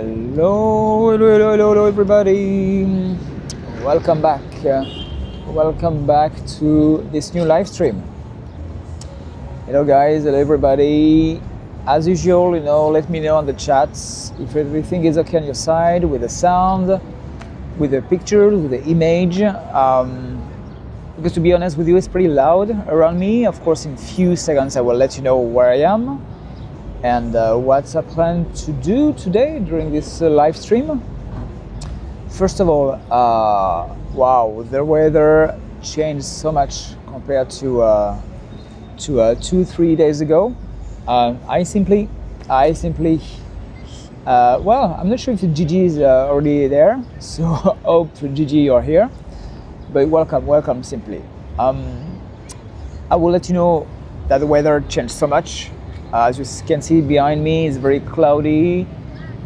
Hello, everybody. Welcome back. Welcome back to this new live stream. Hello, guys. Hello, everybody. As usual, let me know on the chats if everything is okay on your side with the sound, with the pictures, with the image. Because to be honest with you, it's pretty loud around me. Of course, in a few seconds, I will let you know where I am and what I plan to do today during this live stream. First of all, wow, the weather changed so much compared to 2-3 days ago. I simply, well, I'm not sure if Gigi is already there, so hope Gigi you're here. But welcome simply. I will let you know that the weather changed so much. As you can see behind me, it's very cloudy.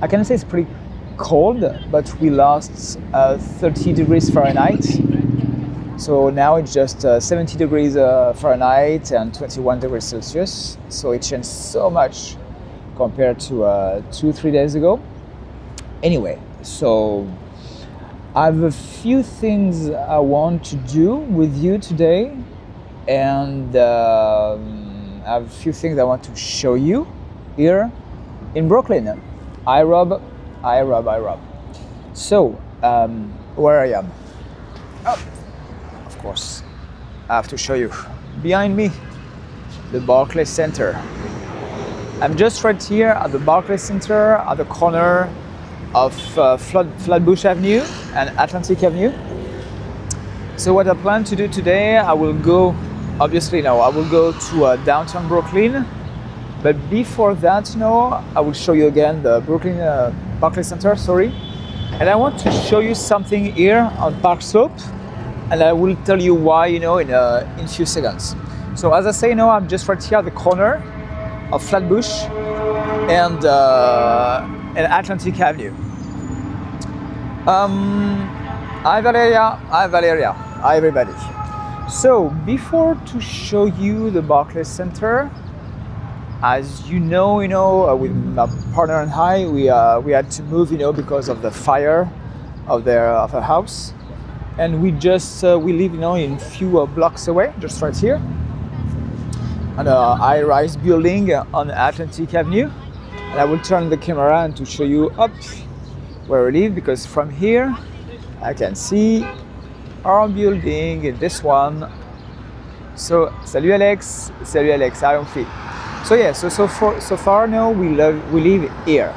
I can say it's pretty cold, but we lost 30 degrees Fahrenheit. So now it's just 70 degrees Fahrenheit and 21 degrees Celsius. So it changed so much compared to 2-3 days ago. Anyway, so I have a few things I want to do with you today, and I have a few things I want to show you here in Brooklyn. I rob. So, where I am. Oh, of course, I have to show you. Behind me, the Barclay Center. I'm just right here at the Barclay Center, at the corner of Flatbush Avenue and Atlantic Avenue. So what I plan to do today, I will go, obviously now, I will go to downtown Brooklyn. But before that, I will show you again the Brooklyn Barclay Center, sorry. And I want to show you something here on Park Slope. And I will tell you why, in a few seconds. So as I say, I'm just right here at the corner of Flatbush and Atlantic Avenue. Hi Valeria, hi everybody. So before to show you the Barclay Center, as you know, with my partner and I, we had to move, because of the fire of our house, and we live, in a few blocks away, just right here, on a high-rise building on Atlantic Avenue. And I will turn the camera and to show you up where we live, because from here I can see our building, this one. So, salut Alex, I am free. So yeah, so far now we live here.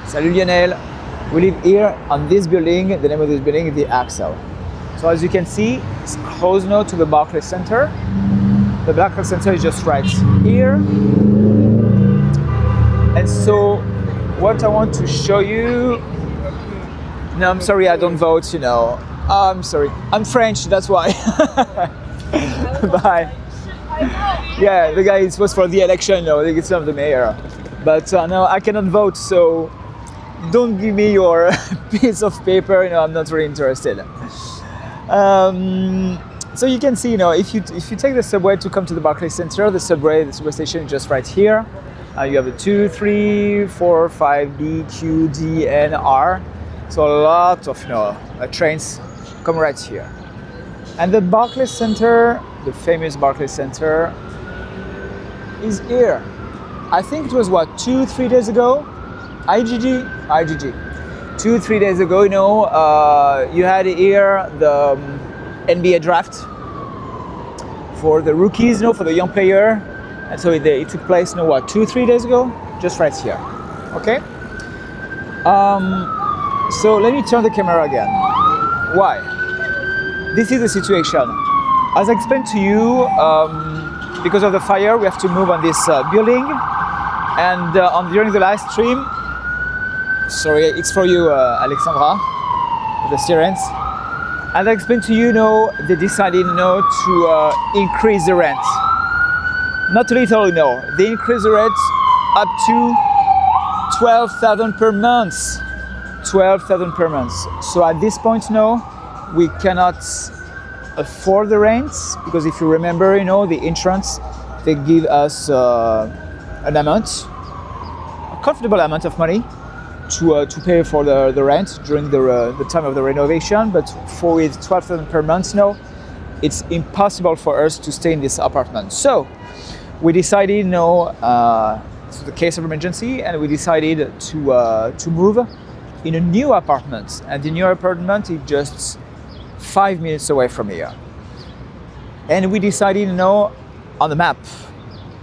Salut Lionel, we live here on this building. The name of this building is the Axel. So as you can see, it's close now to the Barclay Center. The Barclay Center is just right here. And so what I want to show you, no, I'm sorry, I don't vote, I'm sorry, I'm French, that's why. Bye. Yeah, the guy was for the election, it's not the mayor. But no, I cannot vote, so don't give me your piece of paper, I'm not really interested. So you can see, if you take the subway to come to the Barclay Center, the subway station is just right here. You have the 2, 3, 4, 5, B, Q, D, and R. So a lot of trains come right here. And the Barclay Center, the famous Barclay Center, is here. I think it was 2-3 days ago. IGG. 2-3 days ago, you had here the NBA draft for the rookies, for the young player. And so it took place, 2-3 days ago, just right here. Okay. So let me turn the camera again. Why? This is the situation. As I explained to you, because of the fire, we have to move on this building. And during the live stream, sorry, it's for you, Alexandra, the sirens. As I explained to you, they decided, to increase the rent. Not a little, they increased the rent up to 12,000 per month. 12,000 per month. So at this point we cannot afford the rents, because if you remember, the insurance, they give us an amount, a comfortable amount of money, to pay for the rent during the time of the renovation, but for with 12,000 per month, it's impossible for us to stay in this apartment. So we decided, it's the case of emergency, and we decided to move in a new apartment. And the new apartment is just 5 minutes away from here. And we decided, on the map.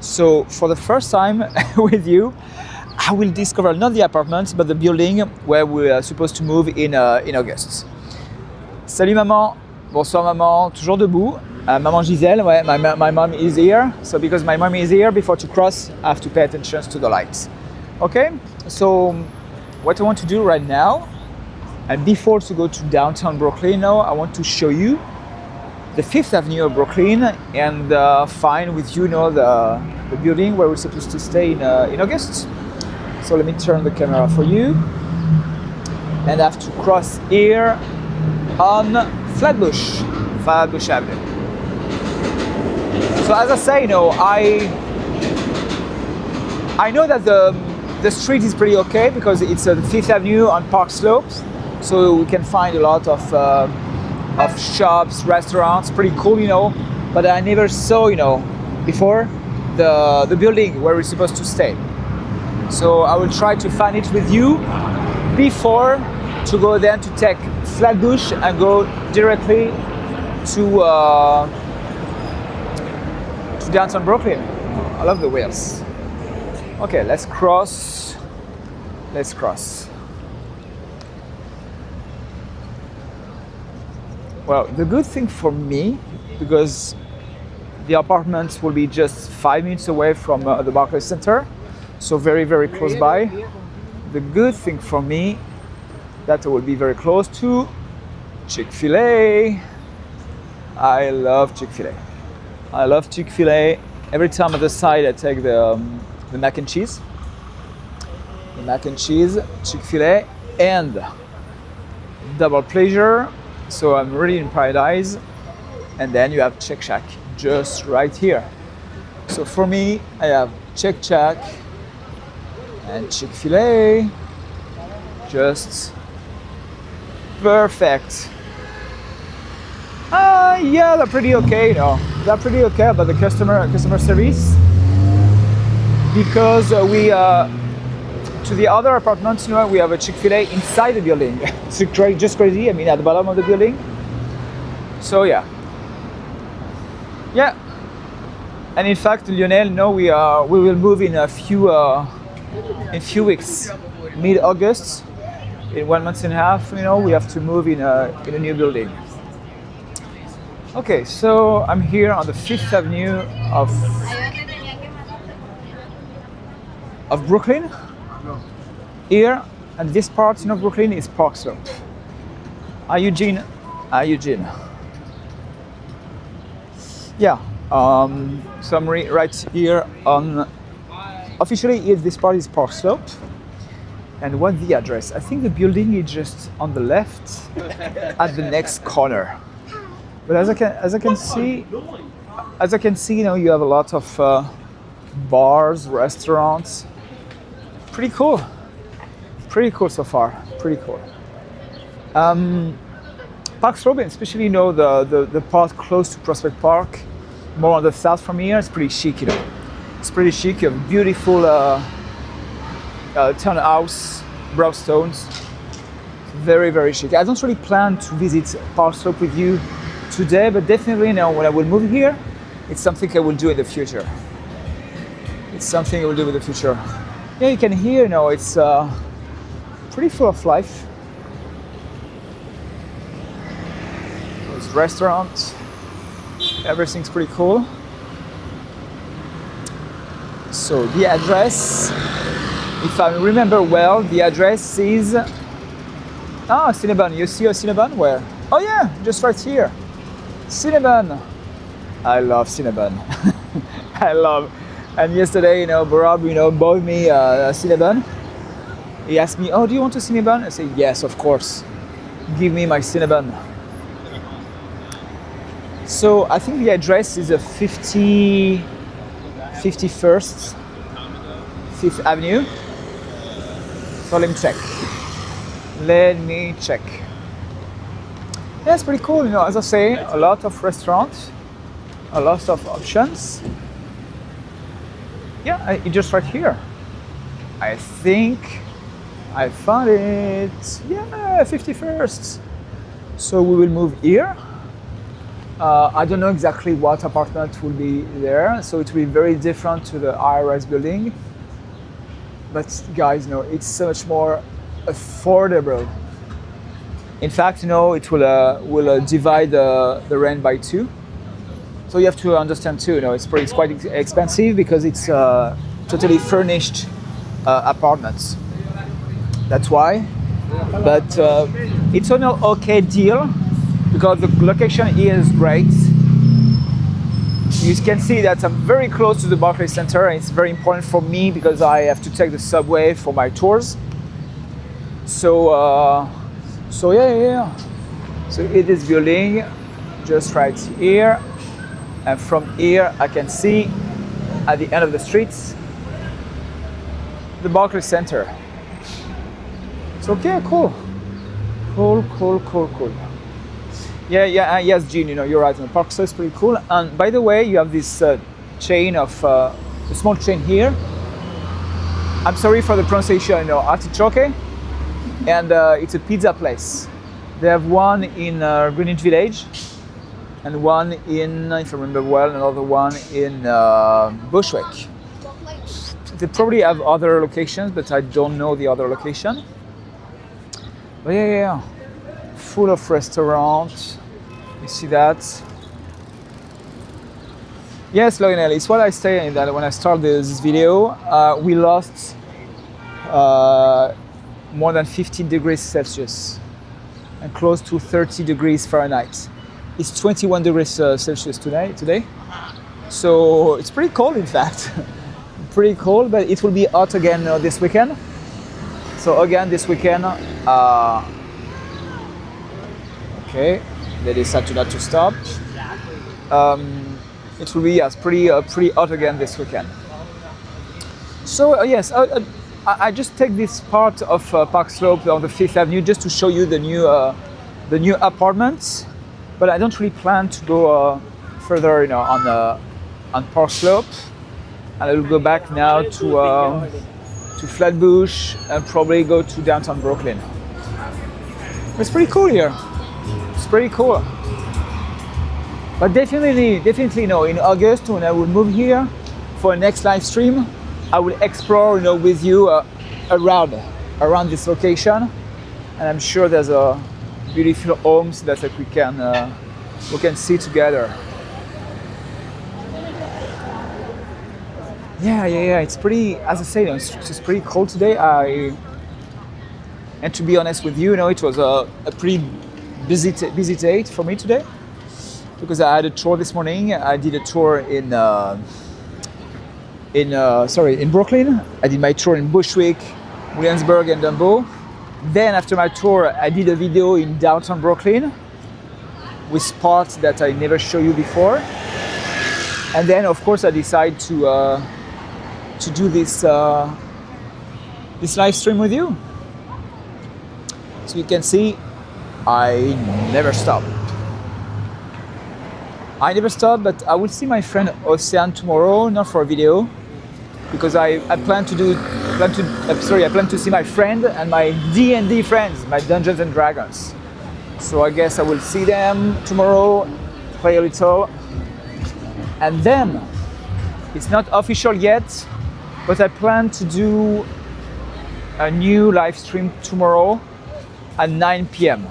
So for the first time with you, I will discover not the apartment, but the building where we are supposed to move in August. Salut maman, bonsoir maman, toujours debout. Maman Gisèle, ouais, my mom is here. So because my mom is here, before to cross, I have to pay attention to the lights. Okay, so what I want to do right now, and before to go to downtown Brooklyn, I want to show you the 5th Avenue of Brooklyn and find with you, the building where we're supposed to stay in August. So let me turn the camera for you. And I have to cross here on Flatbush Avenue. So as I say, I know that the street is pretty okay because it's the 5th Avenue on Park Slopes. So we can find a lot of shops, restaurants, pretty cool, but I never saw, before the building where we're supposed to stay. So I will try to find it with you before to go then to take Flatbush and go directly to downtown Brooklyn. I love the wheels. Okay, let's cross. Well, the good thing for me, because the apartments will be just 5 minutes away from the Barclay Center, so very, very close by. The good thing for me, that I will be very close to Chick-fil-A. I love Chick-fil-A. Every time at the side I take the mac and cheese. Chick-fil-A, and double pleasure. So I'm really in paradise. And then you have Shake Shack just right here. So for me, I have Shake Shack and Chick-fil-A. Just perfect. Yeah, they're pretty okay, They're pretty okay about the customer service. Because to the other apartments, we have a Chick-fil-A inside the building. It's just crazy. I mean, at the bottom of the building. So yeah. And in fact, Lionel, we will move in a few weeks, mid-August. In 1 month and a half, we have to move in a new building. Okay, so I'm here on the 5th Avenue of Brooklyn. Here, and this part of Brooklyn is Park Slope. Hi Eugene. Yeah, so I'm right here on, officially this part is Park Slope. And what's the address? I think the building is just on the left at the next corner. But as I can see, you have a lot of bars, restaurants. Pretty cool so far. Pretty cool. Park Slope, especially the part close to Prospect Park, more on the south from here, it's pretty chic. It's pretty chic. You have beautiful townhouse, brownstones. Very, very chic. I don't really plan to visit Park Slope with you today, but definitely when I will move here, it's something I will do in the future. Yeah, you can hear, it's pretty full of life. There's restaurants, everything's pretty cool. So the address, if I remember well, the address is Cinnabon. You see a Cinnabon? Where? Oh yeah, just right here. Cinnabon. I love Cinnabon. And yesterday, Barab, bought me a Cinnabon. He asked me, "Oh, do you want a Cinnabon?" I said, "Yes, of course. Give me my Cinnabon." So I think the address is a 51st 5th Avenue. So let me check. Let me check. Yeah, it's pretty cool. You know, as I say, a lot of restaurants, a lot of options. Yeah, it's just right here. I think I found it. Yeah, 51st. So we will move here. I don't know exactly what apartment will be there, so it will be very different to the high-rise building. But guys, you know, it's so much more affordable. In fact, you know, it will divide the rent by 2. So you have to understand too, you know, it's quite expensive because it's totally furnished apartments. That's why. But it's an okay deal because the location here is great. You can see that I'm very close to the Barclay Center, and it's very important for me because I have to take the subway for my tours. So yeah. So it is building just right here, and from here I can see at the end of the streets the Barclay Center. So okay, cool. Yes, Jean, you know, you're right. The Park Slope is pretty cool. And by the way, you have this chain of a small chain here. I'm sorry for the pronunciation, you know, Artichoke, and it's a pizza place. They have one in Greenwich Village, and one in, if I remember well, another one in Bushwick. They probably have other locations, but I don't know the other location. But yeah. Full of restaurants. You see that? Yes, Lionel, it's what I say in that when I started this video, we lost more than 15 degrees Celsius and close to 30 degrees Fahrenheit. It's 21 degrees Celsius today. So it's pretty cold, in fact. Pretty cold, but it will be hot again this weekend. So again, this weekend, okay, they decided not to stop. It will be pretty hot again this weekend. So yes, I just take this part of Park Slope on the 5th Avenue just to show you the new apartments. But I don't really plan to go further, you know, on Park Slope. And I will go back now to Flatbush and probably go to downtown Brooklyn. It's pretty cool here. It's pretty cool. But definitely, you know, in August when I will move here for a next live stream, I will explore, you know, with you around this location, and I'm sure there's a beautiful homes that we can see together. Yeah. It's pretty, as I say, you know, it's just pretty cold today. And to be honest with you, you know, it was a pretty busy day for me today because I had a tour this morning. I did a tour in Brooklyn. I did my tour in Bushwick, Williamsburg, and Dumbo. Then after my tour, I did a video in downtown Brooklyn with spots that I never showed you before. And then, of course, I decided to do this live stream with you. So you can see, I never stop. But I will see my friend Ocean tomorrow, not for a video, because I plan to see my friend and my D&D friends, my Dungeons and Dragons. So I guess I will see them tomorrow, play a little, and then it's not official yet, but I plan to do a new live stream tomorrow at 9 p.m.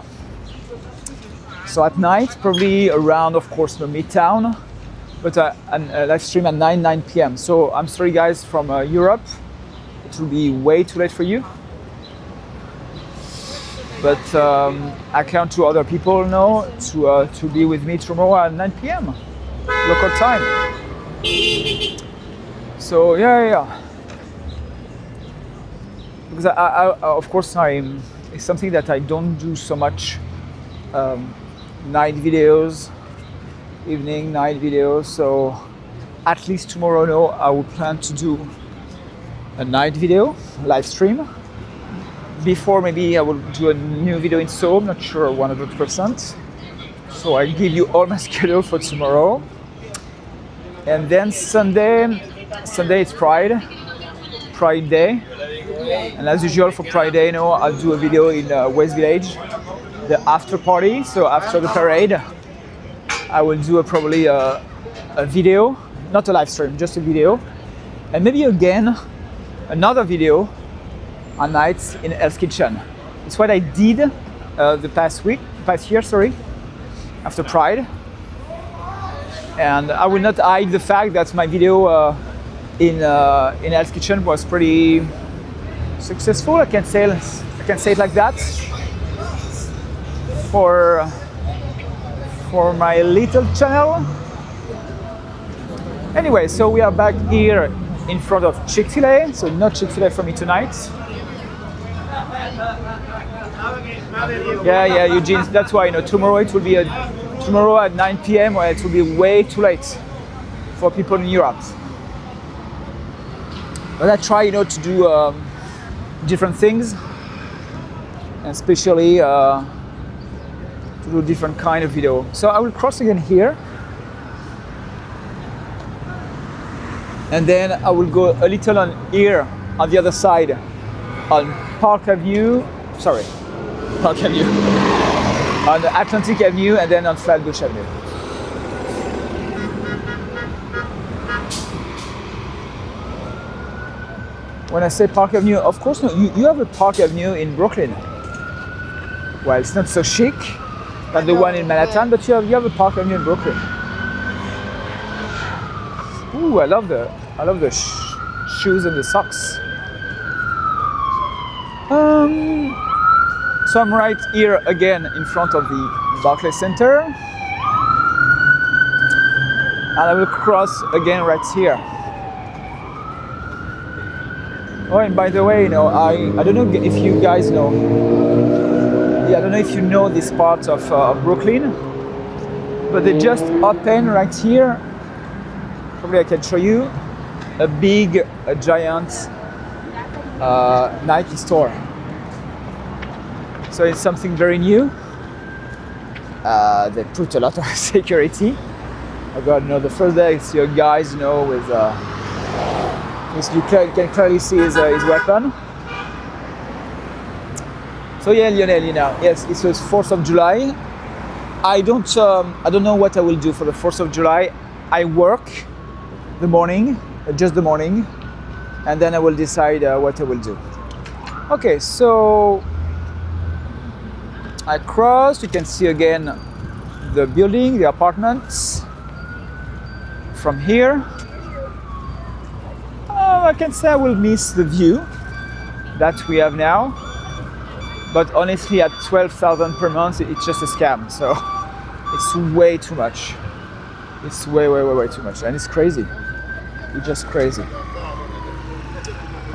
So at night, probably around, of course, the Midtown, but a live stream at 9 p.m. So I'm sorry, guys, from Europe. It will be way too late for you. But I count to other people now to be with me tomorrow at 9 p.m. local time. So yeah. Because I of course, it's something that I don't do so much. Night videos, evening night videos. So at least tomorrow, I will plan to do a night video live stream. before maybe I will do a new video in Seoul, I'm not sure 100%. So I'll give you all my schedule for tomorrow. And then Sunday it's Pride Day. And as usual for Pride Day, I'll do a video in West Village, the after party. So after the parade, I will do probably a video, not a live stream, just a video. And maybe again, another video at night in Hell's Kitchen. It's what I did the past year, after Pride. And I will not hide the fact that my video in Hell's Kitchen was pretty successful. I can say it like that. For my little channel. Anyway, so we are back here in front of Chick-fil-A. So no Chick-fil-A for me tonight. Yeah, Eugene. That's why tomorrow it will be tomorrow at 9 p.m. where it will be way too late for people in Europe. But I try to do different things, and especially to do different kind of video. So I will cross again here, and then I will go a little on here on the other side on Park Avenue, on the Atlantic Avenue, and then on Flatbush Avenue. When I say Park Avenue, of course, no, you have a Park Avenue in Brooklyn. Well, it's not so chic than the one in Manhattan, but you have a Park Avenue in Brooklyn. Ooh, I love the shoes and the socks. So I'm right here again in front of the Barclay Center, and I will cross again right here. Oh, and by the way, I don't know if you guys know. Yeah, I don't know if you know this part of Brooklyn, but they just opened right here. Probably I can show you a giant Nike store. So it's something very new. They put a lot of security. I got the first day I see a guys with you can clearly see his weapon. So yeah, Lionel, yes, it was 4th of July. I don't know what I will do for the 4th of July. I work the morning, just the morning, and then I will decide what I will do. Okay, so I crossed. You can see again the building, the apartments from here. I can say I will miss the view that we have now, but honestly at 12,000 per month it's just a scam, so it's way too much. It's way too much, and it's crazy. It's just crazy.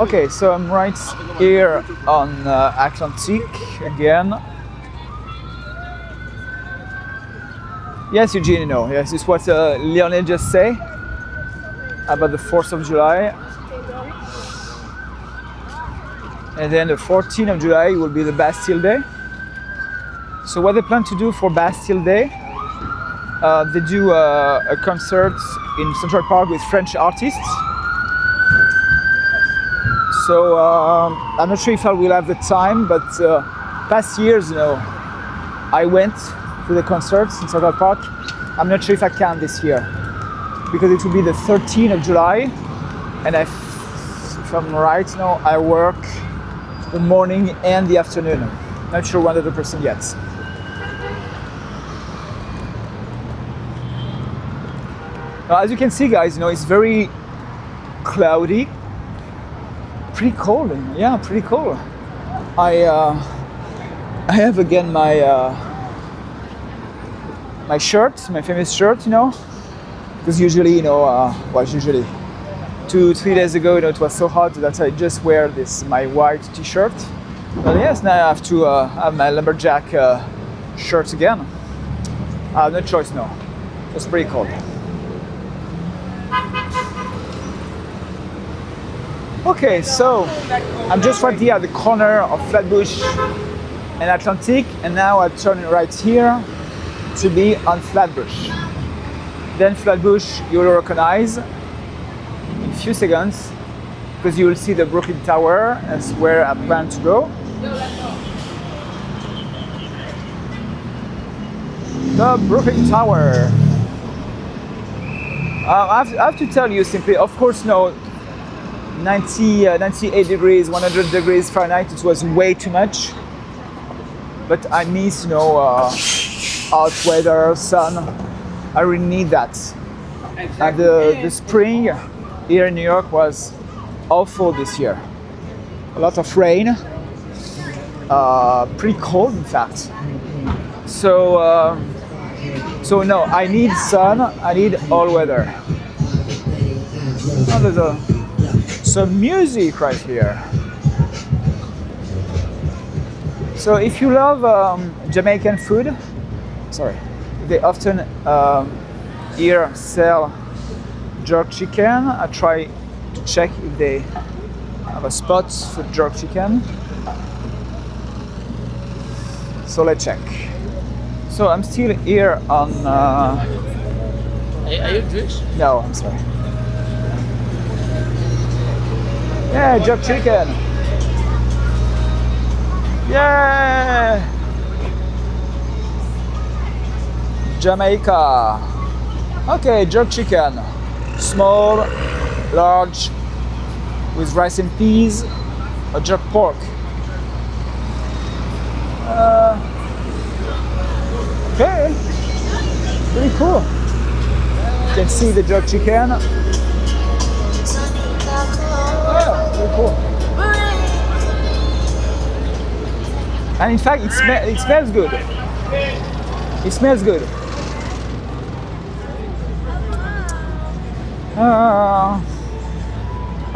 Okay, so I'm right here on Atlantic again. Yes, Eugene, yes, it's what Lionel just said about the 4th of July. And then the 14th of July will be the Bastille Day. So what they plan to do for Bastille Day, they do a concert in Central Park with French artists. So I'm not sure if I will have the time, but past years, I went to the concerts in Central Park. I'm not sure if I can this year, because it will be the 13th of July, and if I'm right now, I work the morning and the afternoon. Not sure 100% yet. As you can see, guys, it's very cloudy, pretty cold. Yeah, pretty cold. I have again my my shirt, my famous shirt, because usually, usually 2-3 days ago, it was so hot that I just wear my white t-shirt. But yes, now I have to have my lumberjack shirt again. I have no choice now. It's pretty cold. Okay, so I'm just right here at the corner of Flatbush and Atlantic, and now I turn right here to be on Flatbush. Then Flatbush you'll recognize in a few seconds because you will see the Brooklyn Tower. That's where I plan to go. The Brooklyn Tower. I have to tell you simply, of course, no, 98 degrees, 100 degrees Fahrenheit, it was way too much. But I miss, hot weather, sun. I really need that. And the spring here in New York was awful this year. A lot of rain, pretty cold in fact. So no, I need sun, I need all weather. Oh, there's some music right here. So if you love Jamaican food, they often here sell jerk chicken. I try to check if they have a spot for jerk chicken. So let's check. So I'm still here on. Are you Jewish? No, I'm sorry. Yeah, jerk chicken. Yeah. Jamaica. Okay, jerk chicken. Small, large, with rice and peas, or jerk pork. Okay, pretty cool. You can see the jerk chicken. Yeah, pretty cool. And in fact, it smells good. It smells good.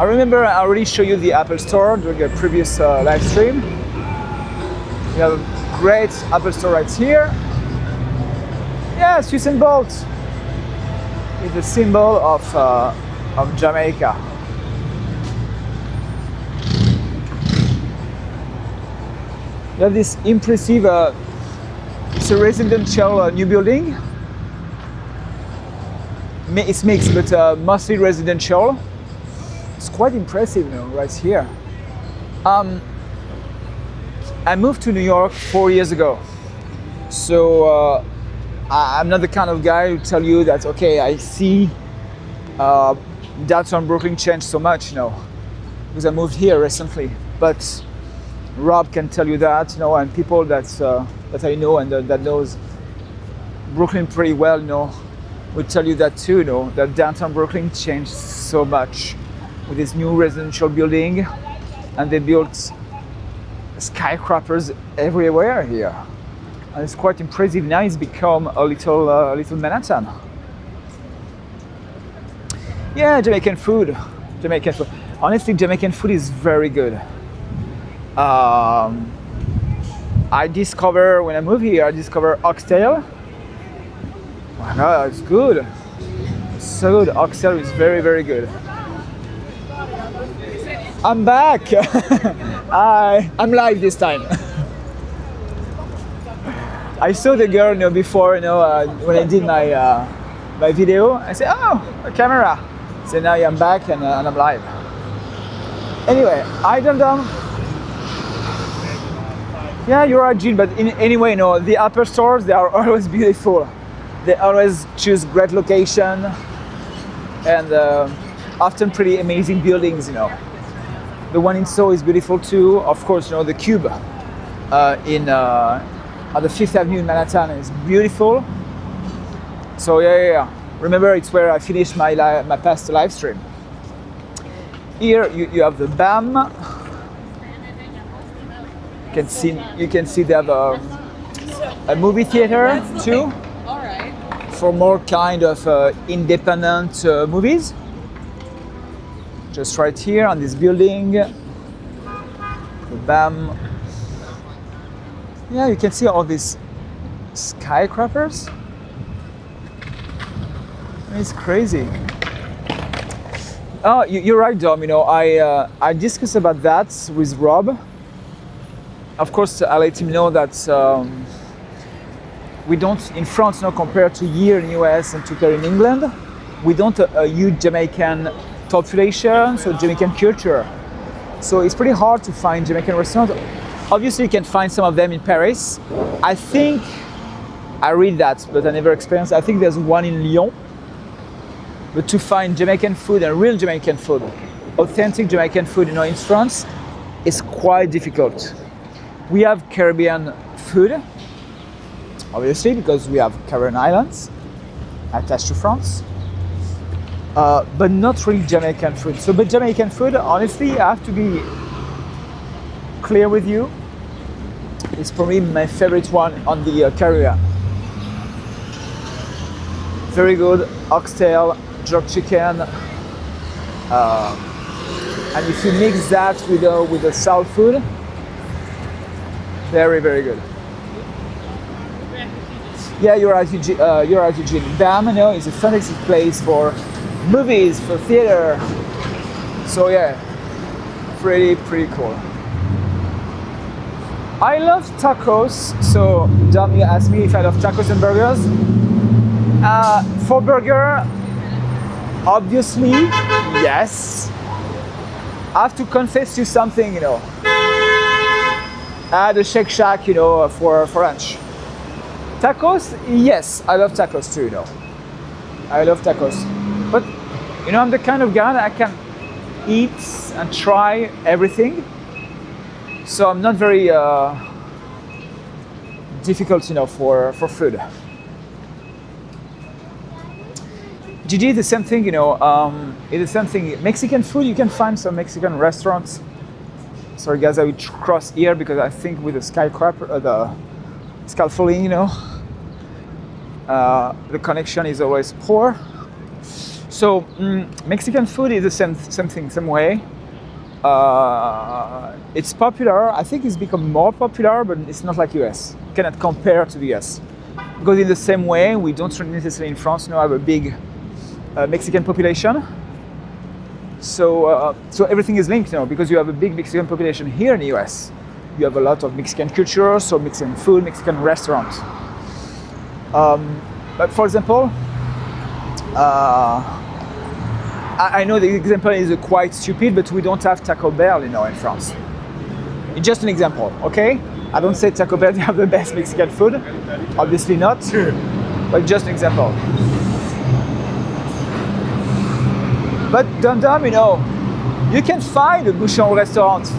I remember I already showed you the Apple Store during a previous live stream. We have a great Apple Store right here. Yeah, Swiss and Bolt is the symbol of Jamaica. You have this impressive, it's a residential new building. It's mixed, but mostly residential. It's quite impressive, right here. I moved to New York 4 years ago. So I'm not the kind of guy who tell you that, okay, I see downtown Brooklyn change so much, because I moved here recently. But Rob can tell you that, and people that I know and that knows Brooklyn pretty well, would tell you that too, that downtown Brooklyn changed so much with this new residential building, and they built skyscrapers everywhere here. And it's quite impressive. Now it's become a little Manhattan. Yeah, Jamaican food. Honestly, Jamaican food is very good. I discover when I moved here, I discovered oxtail. Wow, it's good. So good. Oxtail is very, very good. I'm back. I'm live this time. I saw the girl, before, when I did my video. I said, "Oh, a camera." So now I'm back and I'm live. Anyway, I done. Yeah, you're right, Jill. But anyway, the Apple stores, they are always beautiful. They always choose great location and often pretty amazing buildings. The one in Soho is beautiful too. Of course, the Cube on the Fifth Avenue in Manhattan is beautiful. So yeah. Remember, it's where I finished my past live stream. Here you have the BAM. You can see they have a movie theater too. All right. For more kind of independent movies. Just right here on this building. The BAM. Yeah, you can see all these skyscrapers. It's crazy. Oh, you're right, Dom. I discussed about that with Rob. Of course, I let him know that we don't, in France, compared to here in US and to there in England, we don't a huge Jamaican population, so Jamaican culture. So it's pretty hard to find Jamaican restaurants. Obviously, you can find some of them in Paris. I think, I read that, but I never experienced. I think there's one in Lyon. But to find Jamaican food and real Jamaican food, authentic Jamaican food, in France, is quite difficult. We have Caribbean food, obviously, because we have Caribbean islands attached to France, but not really Jamaican food. So, but Jamaican food, honestly, I have to be clear with you, it's probably my favorite one on the Caribbean. Very good oxtail, jerk chicken, and if you mix that with the South food, very, very good. Yeah, you're right, Eugene. BAM, is a fantastic place for movies, for theater. So yeah, pretty cool. I love tacos. So Dom, you asked me if I love tacos and burgers. For burger, obviously, yes. I have to confess to you something, the Shake Shack, for lunch. Tacos, yes, I love tacos too, I love tacos. But, I'm the kind of guy that I can eat and try everything. So I'm not very difficult, for food. Gigi, the same thing, it's the same thing. Mexican food, you can find some Mexican restaurants. Sorry guys, I will cross here because I think with the skyscraper, the scaffolding, the connection is always poor. So Mexican food is the same thing, same way. It's popular. I think it's become more popular, but it's not like US. You cannot compare to the US. Because in the same way, we don't necessarily in France have a big Mexican population. So everything is linked, because you have a big Mexican population here in the US. You have a lot of Mexican culture, so Mexican food, Mexican restaurants. But for example, I know the example is quite stupid, but we don't have Taco Bell, in France. It's just an example, okay? I don't say Taco Bell they have the best Mexican food, obviously not, but just an example. But Dum-Dum, you can find a bouchon restaurant.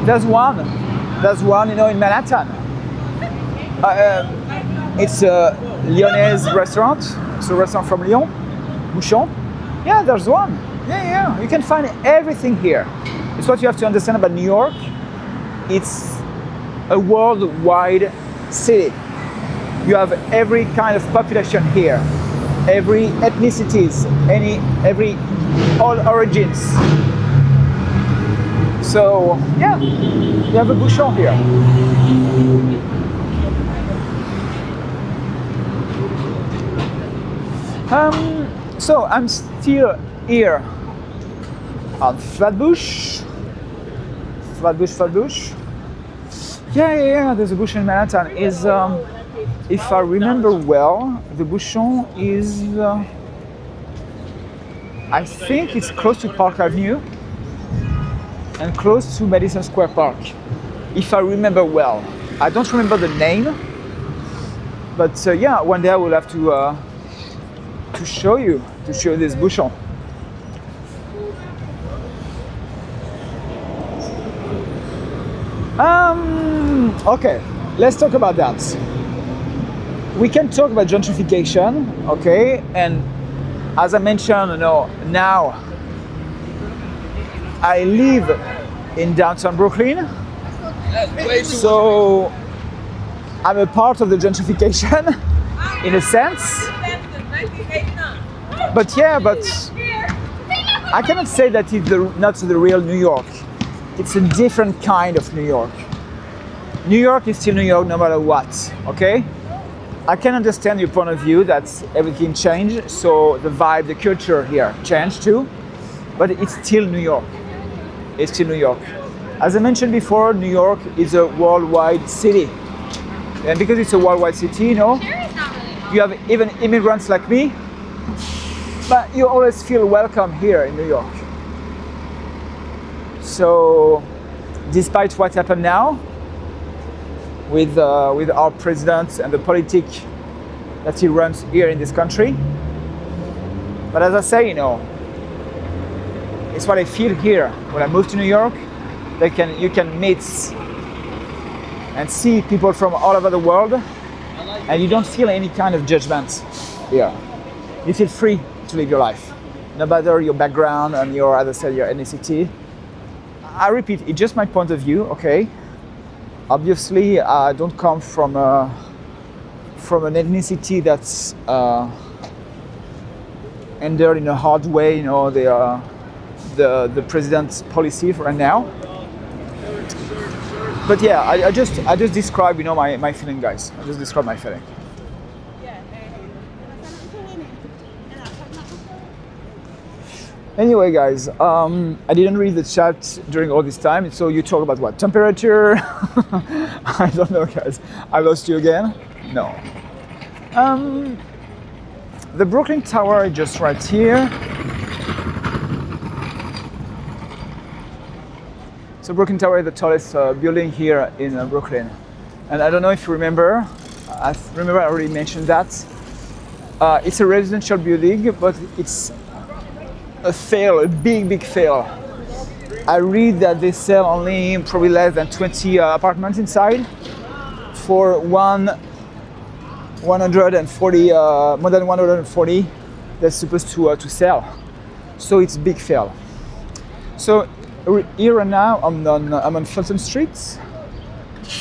There's one, in Manhattan. It's a Lyonnaise restaurant. It's a restaurant from Lyon, Bouchon. Yeah, there's one. Yeah. You can find everything here. It's what you have to understand about New York. It's a worldwide city. You have every kind of population here, every ethnicities, all origins. So yeah, you have a bouchon here. So I'm still here on Flatbush. Yeah. There's a bouchon in Manhattan. Is if I remember well, the bouchon is. I think it's close to Park Avenue and close to Madison Square Park, if I remember well. I don't remember the name, but yeah, one day I will have to show you this bouchon. Okay, let's talk about that. We can talk about gentrification, okay, and as I mentioned, now I live in downtown Brooklyn, so I'm a part of the gentrification in a sense. But I cannot say that it's not the real New York. It's a different kind of New York. New York is still New York no matter what, okay? I can understand your point of view that everything changed, so the vibe, the culture here changed too. but it's still New York. It's still New York. As I mentioned before, New York is a worldwide city. And because it's a worldwide city, you know, you have even immigrants like me, but you always feel welcome here in New York. So, despite what happened now with our president and the politics that he runs here in this country, but as I say, you know, it's what I feel here when I move to New York. You can meet and see people from all over the world, and you don't feel any kind of judgment here. You feel free to live your life, no matter your background and your, as I said, your ethnicity. I repeat, it's just my point of view, okay? Obviously, I don't come from an ethnicity that's endured in a hard way, you know, the president's policy right now. But yeah, I just describe, you know, my feeling, guys. I just describe my feeling. Anyway, guys, I didn't read the chat during all this time. So you talk about what? Temperature? I don't know, guys. I lost you again? No. The Brooklyn Tower is just right here. So Brooklyn Tower is the tallest building here in Brooklyn. And I don't know if you remember, I already mentioned that. It's a residential building, but it's a big fail. I read that they sell only probably less than 20 apartments inside for more than 140 that's supposed to sell. So it's big fail. So here and now I'm on Fulton Street.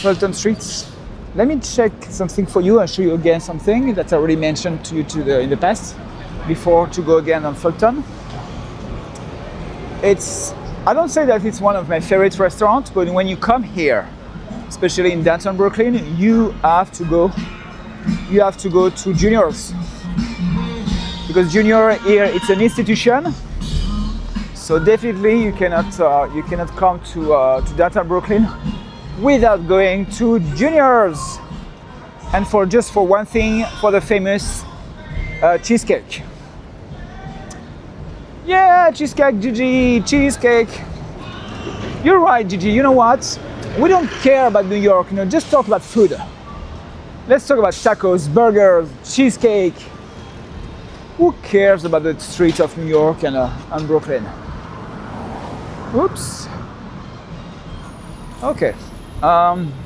Let me check something for you and show you again something that I already mentioned to you in the past before to go again on Fulton. I don't say that it's one of my favorite restaurants, but when you come here, especially in downtown Brooklyn, you have to go to Junior's, because Junior here it's an institution. So definitely you cannot come to downtown Brooklyn without going to Junior's, and for one thing, for the famous cheesecake. Yeah, cheesecake, Gigi, cheesecake. You're right, Gigi. You know what? We don't care about New York. You know, just talk about food. Let's talk about tacos, burgers, cheesecake. Who cares about the streets of New York and Brooklyn? Oops. Okay.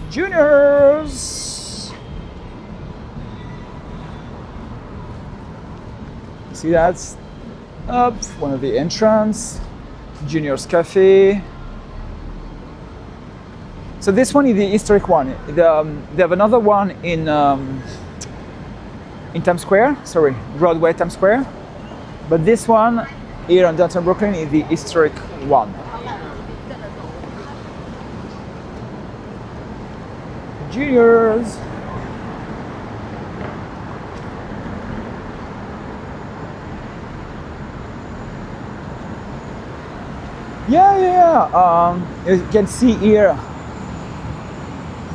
Juniors. See, that's up one of the entrance. Junior's Cafe. So this one is the historic one. They have another one in Times Square. Sorry, Broadway, Times Square. But this one here in downtown Brooklyn is the historic one. Juniors. Yeah. You can see here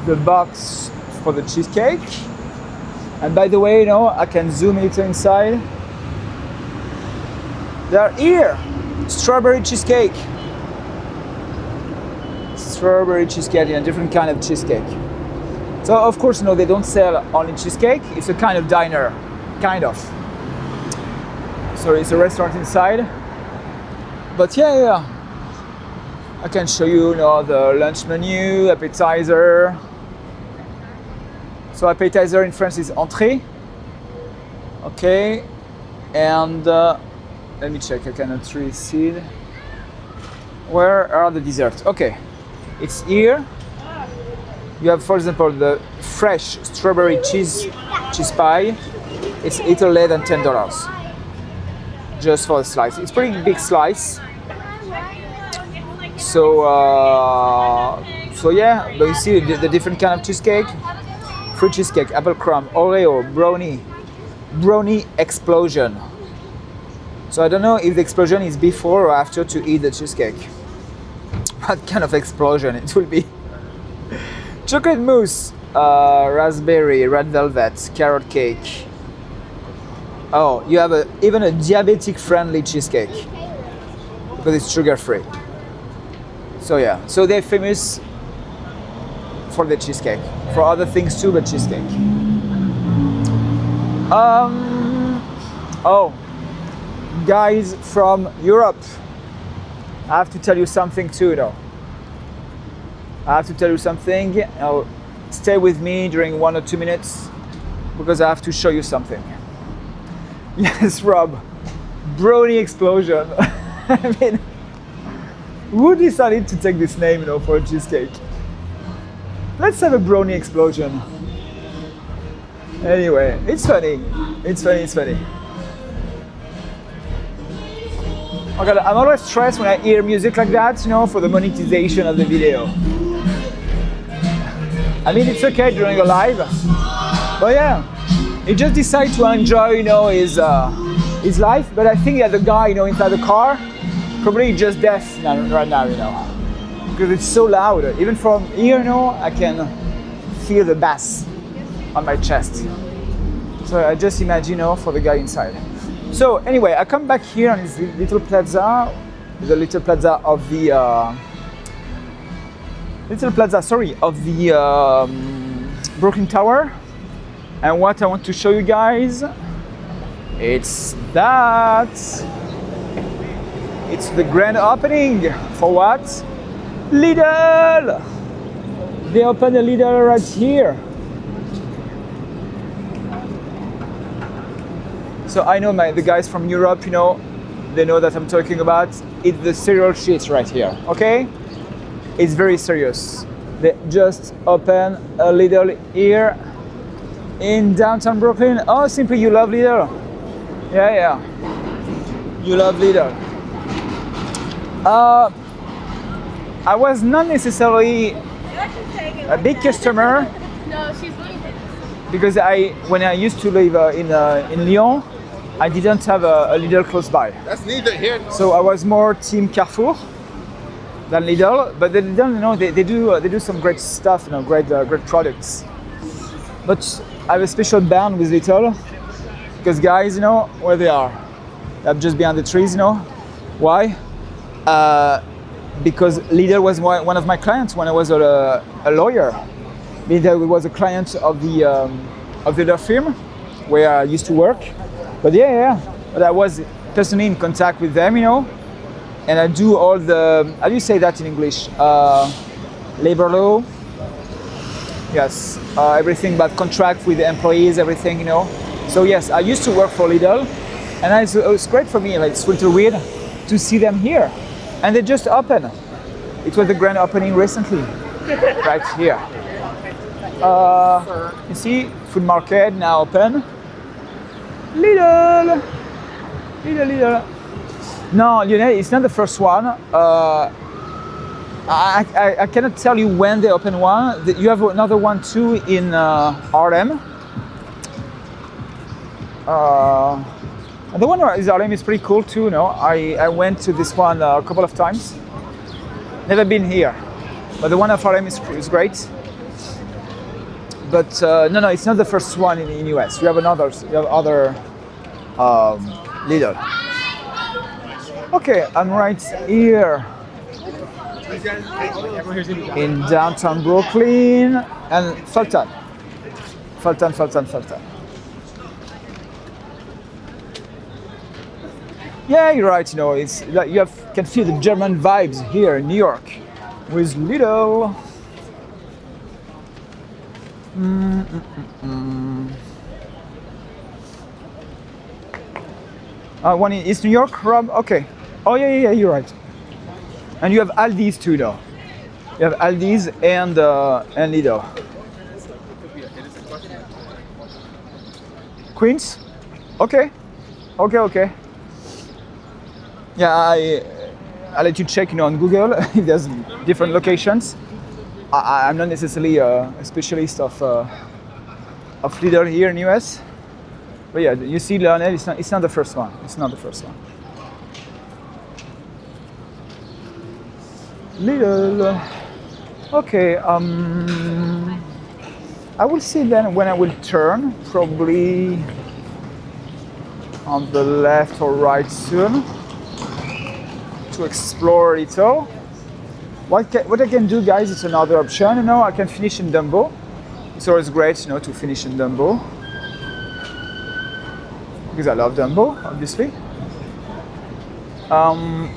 the box for the cheesecake. And by the way, you know, I can zoom a little inside. They're here. Strawberry cheesecake. Strawberry cheesecake and a different kind of cheesecake. So of course, you know, they don't sell only cheesecake. It's a kind of diner, kind of. So it's a restaurant inside. But yeah. I can show you, you know, the lunch menu, appetizer. So appetizer in French is entrée. Okay. And let me check. I cannot really see it. Where are the desserts? Okay. It's here. You have, for example, the fresh strawberry cheese pie. It's a little less than $10 just for a slice. It's a pretty big slice. So yeah, but you see the different kind of cheesecake. Fruit cheesecake, apple crumb, Oreo, brownie explosion. So I don't know if the explosion is before or after to eat the cheesecake. What kind of explosion it will be? Chocolate mousse, raspberry, red velvet, carrot cake. Oh, you have even a diabetic-friendly cheesecake because it's sugar-free. So yeah, so they're famous for the cheesecake. For other things too, but cheesecake. Oh, guys from Europe, I have to tell you something too, though. I have to tell you something. Now, stay with me during 1 or 2 minutes because I have to show you something. Yes, Rob, brownie explosion. I mean, who decided to take this name, for a cheesecake? Let's have a brownie explosion. Anyway, it's funny. It's funny. Okay, I'm always stressed when I hear music like that, for the monetization of the video. I mean, it's okay during a live, but yeah, he just decided to enjoy, his life. But I think that the guy, inside the car, probably just deaf right now, because it's so loud. Even from here, I can feel the bass on my chest. So I just imagine, for the guy inside. So anyway, I come back here on this little plaza, the little plaza of the Brooklyn Tower. And what I want to show you guys, it's that. It's the grand opening for what? Lidl! They opened a Lidl right here. So I know the guys from Europe, they know that I'm talking about. It's the cereal sheets right here, okay? It's very serious. They just opened a Lidl here in downtown Brooklyn. Oh, simply you love Lidl. Yeah. You love Lidl. I was not necessarily a big customer. No, she's leaving. Because when I used to live in Lyon, I didn't have a Lidl close by. That's neither here. So I was more team Carrefour than Lidl. But the Lidl, they do some great stuff, great products. But I have a special bond with Lidl because guys, where they are. They're just behind the trees, Why? Because Lidl was one of my clients when I was a lawyer. Lidl was a client of the law firm where I used to work. But but I was personally in contact with them, and I do all the, how do you say that in English? Labor law. Yes, everything about contract with the employees, everything, So yes, I used to work for Lidl, and it was great for me. It's a little weird to see them here, and they just opened. It was the grand opening recently, right here. You see, food market now open. Lidl. No, it's not the first one. I cannot tell you when they open one. You have another one too in Harlem. The one in Harlem is pretty cool too. I went to this one a couple of times. Never been here, but the one of Harlem is great. But no, it's not the first one in the US. You have other Lidl. Okay, I'm right here in downtown Brooklyn and Fulton. Yeah, you're right. It's like you can feel the German vibes here in New York with Lidl. One in East New York, Rob? Okay. Oh yeah, you're right. And you have Aldi's too, though. You have Aldi's and Lidl. Queens? Okay. Yeah, I'll let you check, on Google if there's different locations. I'm not necessarily a specialist of Lidl here in US, but yeah, you see Lionel. It's not the first one. Lidl. Okay, I will see then when I will turn, probably on the left or right soon, to explore a little. What I can do, guys, it's another option, you know, I can finish in Dumbo. It's always great, you know, to finish in Dumbo. Because I love Dumbo, obviously.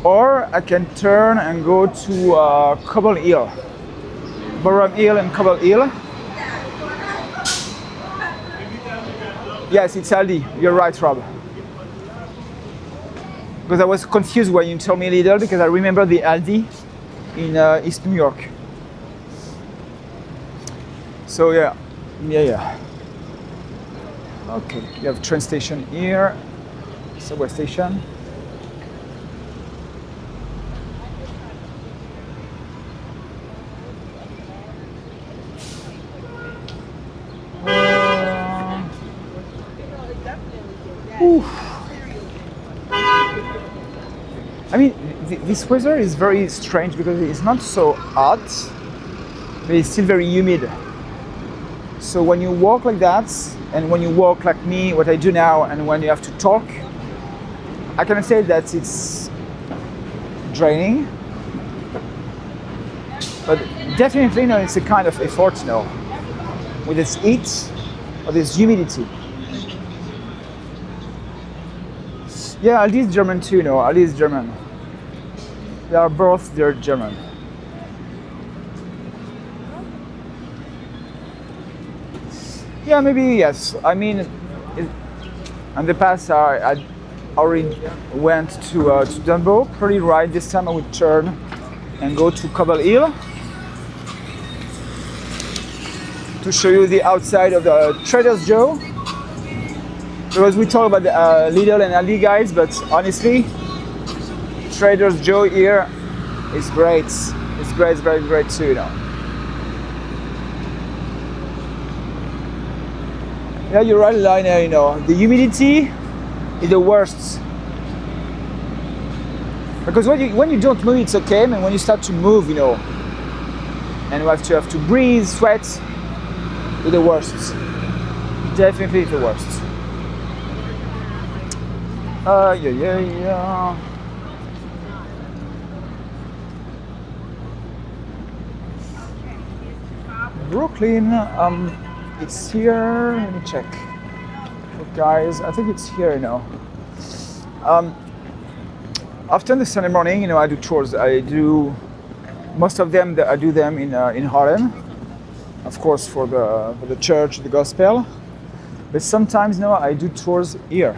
Or I can turn and go to Cobble Hill. Barham Hill and Cobble Hill. Yes, it's Aldi. You're right, Rob. Because I was confused when you told me Lidl, because I remember the Aldi in East New York. So yeah. Okay, you have train station here, subway station. I mean, this weather is very strange because it's not so hot, but it's still very humid. So when you walk like that, and when you walk like me, what I do now, and when you have to talk, I cannot say that it's draining, but definitely, you know, it's a kind of effort, you know, with this heat or this humidity. Yeah, Aldi is German too, you know, Aldi is German. They're German. Yeah, maybe yes. I mean, in the past I already went to Dumbo, pretty right. This time I would turn and go to Cobble Hill to show you the outside of the Trader Joe. Because we talk about the Lidl and Aldi, guys, but honestly, Trader Joe here is great. It's great, it's very great too, you know. Yeah, you're right, Lina, you know. The humidity is the worst. Because when you don't move, it's okay, and when you start to move, you know, and you have to breathe, sweat, it's the worst. Definitely the worst. Yeah. Brooklyn, it's here. Let me check. Look, guys, I think it's here, you know. After the Sunday morning, you know, I do tours. I do most of them. I do them in Harlem, of course, for the church, the gospel. But sometimes, you know, I do tours here.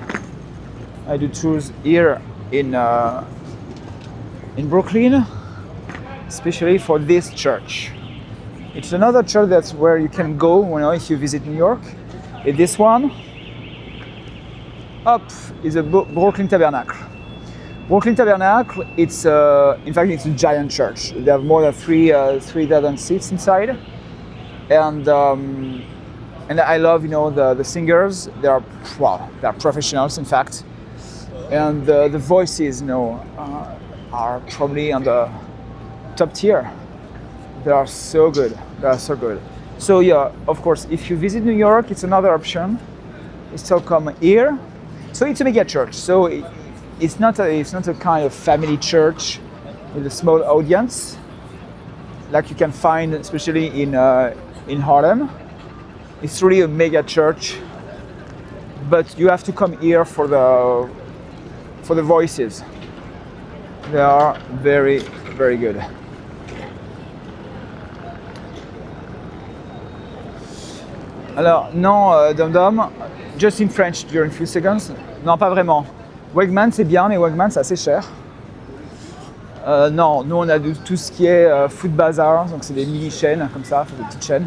I do tours here in Brooklyn, especially for this church. It's another church that's where you can go, you know, if you visit New York. And this one up is a Brooklyn Tabernacle. Brooklyn Tabernacle, it's in fact it's a giant church. They have more than 3,000 seats inside, and I love, you know, the singers. They're professionals, in fact. And the voices, you know, are probably on the top tier. They are so good. They are so good. So yeah, of course, if you visit New York, it's another option. You still come here. So it's a mega church. So it's not a kind of family church with a small audience like you can find, especially in Harlem. It's really a mega church, but you have to come here for the voices. They are very, very good. Alors, non, Dom Dom, just in French during a few seconds. Non, pas vraiment. Wegman, c'est bien, mais Wegman, c'est assez cher. Non, nous, on a tout ce qui est Food Bazaar, donc c'est des mini-chaînes, comme ça, des petites chaînes.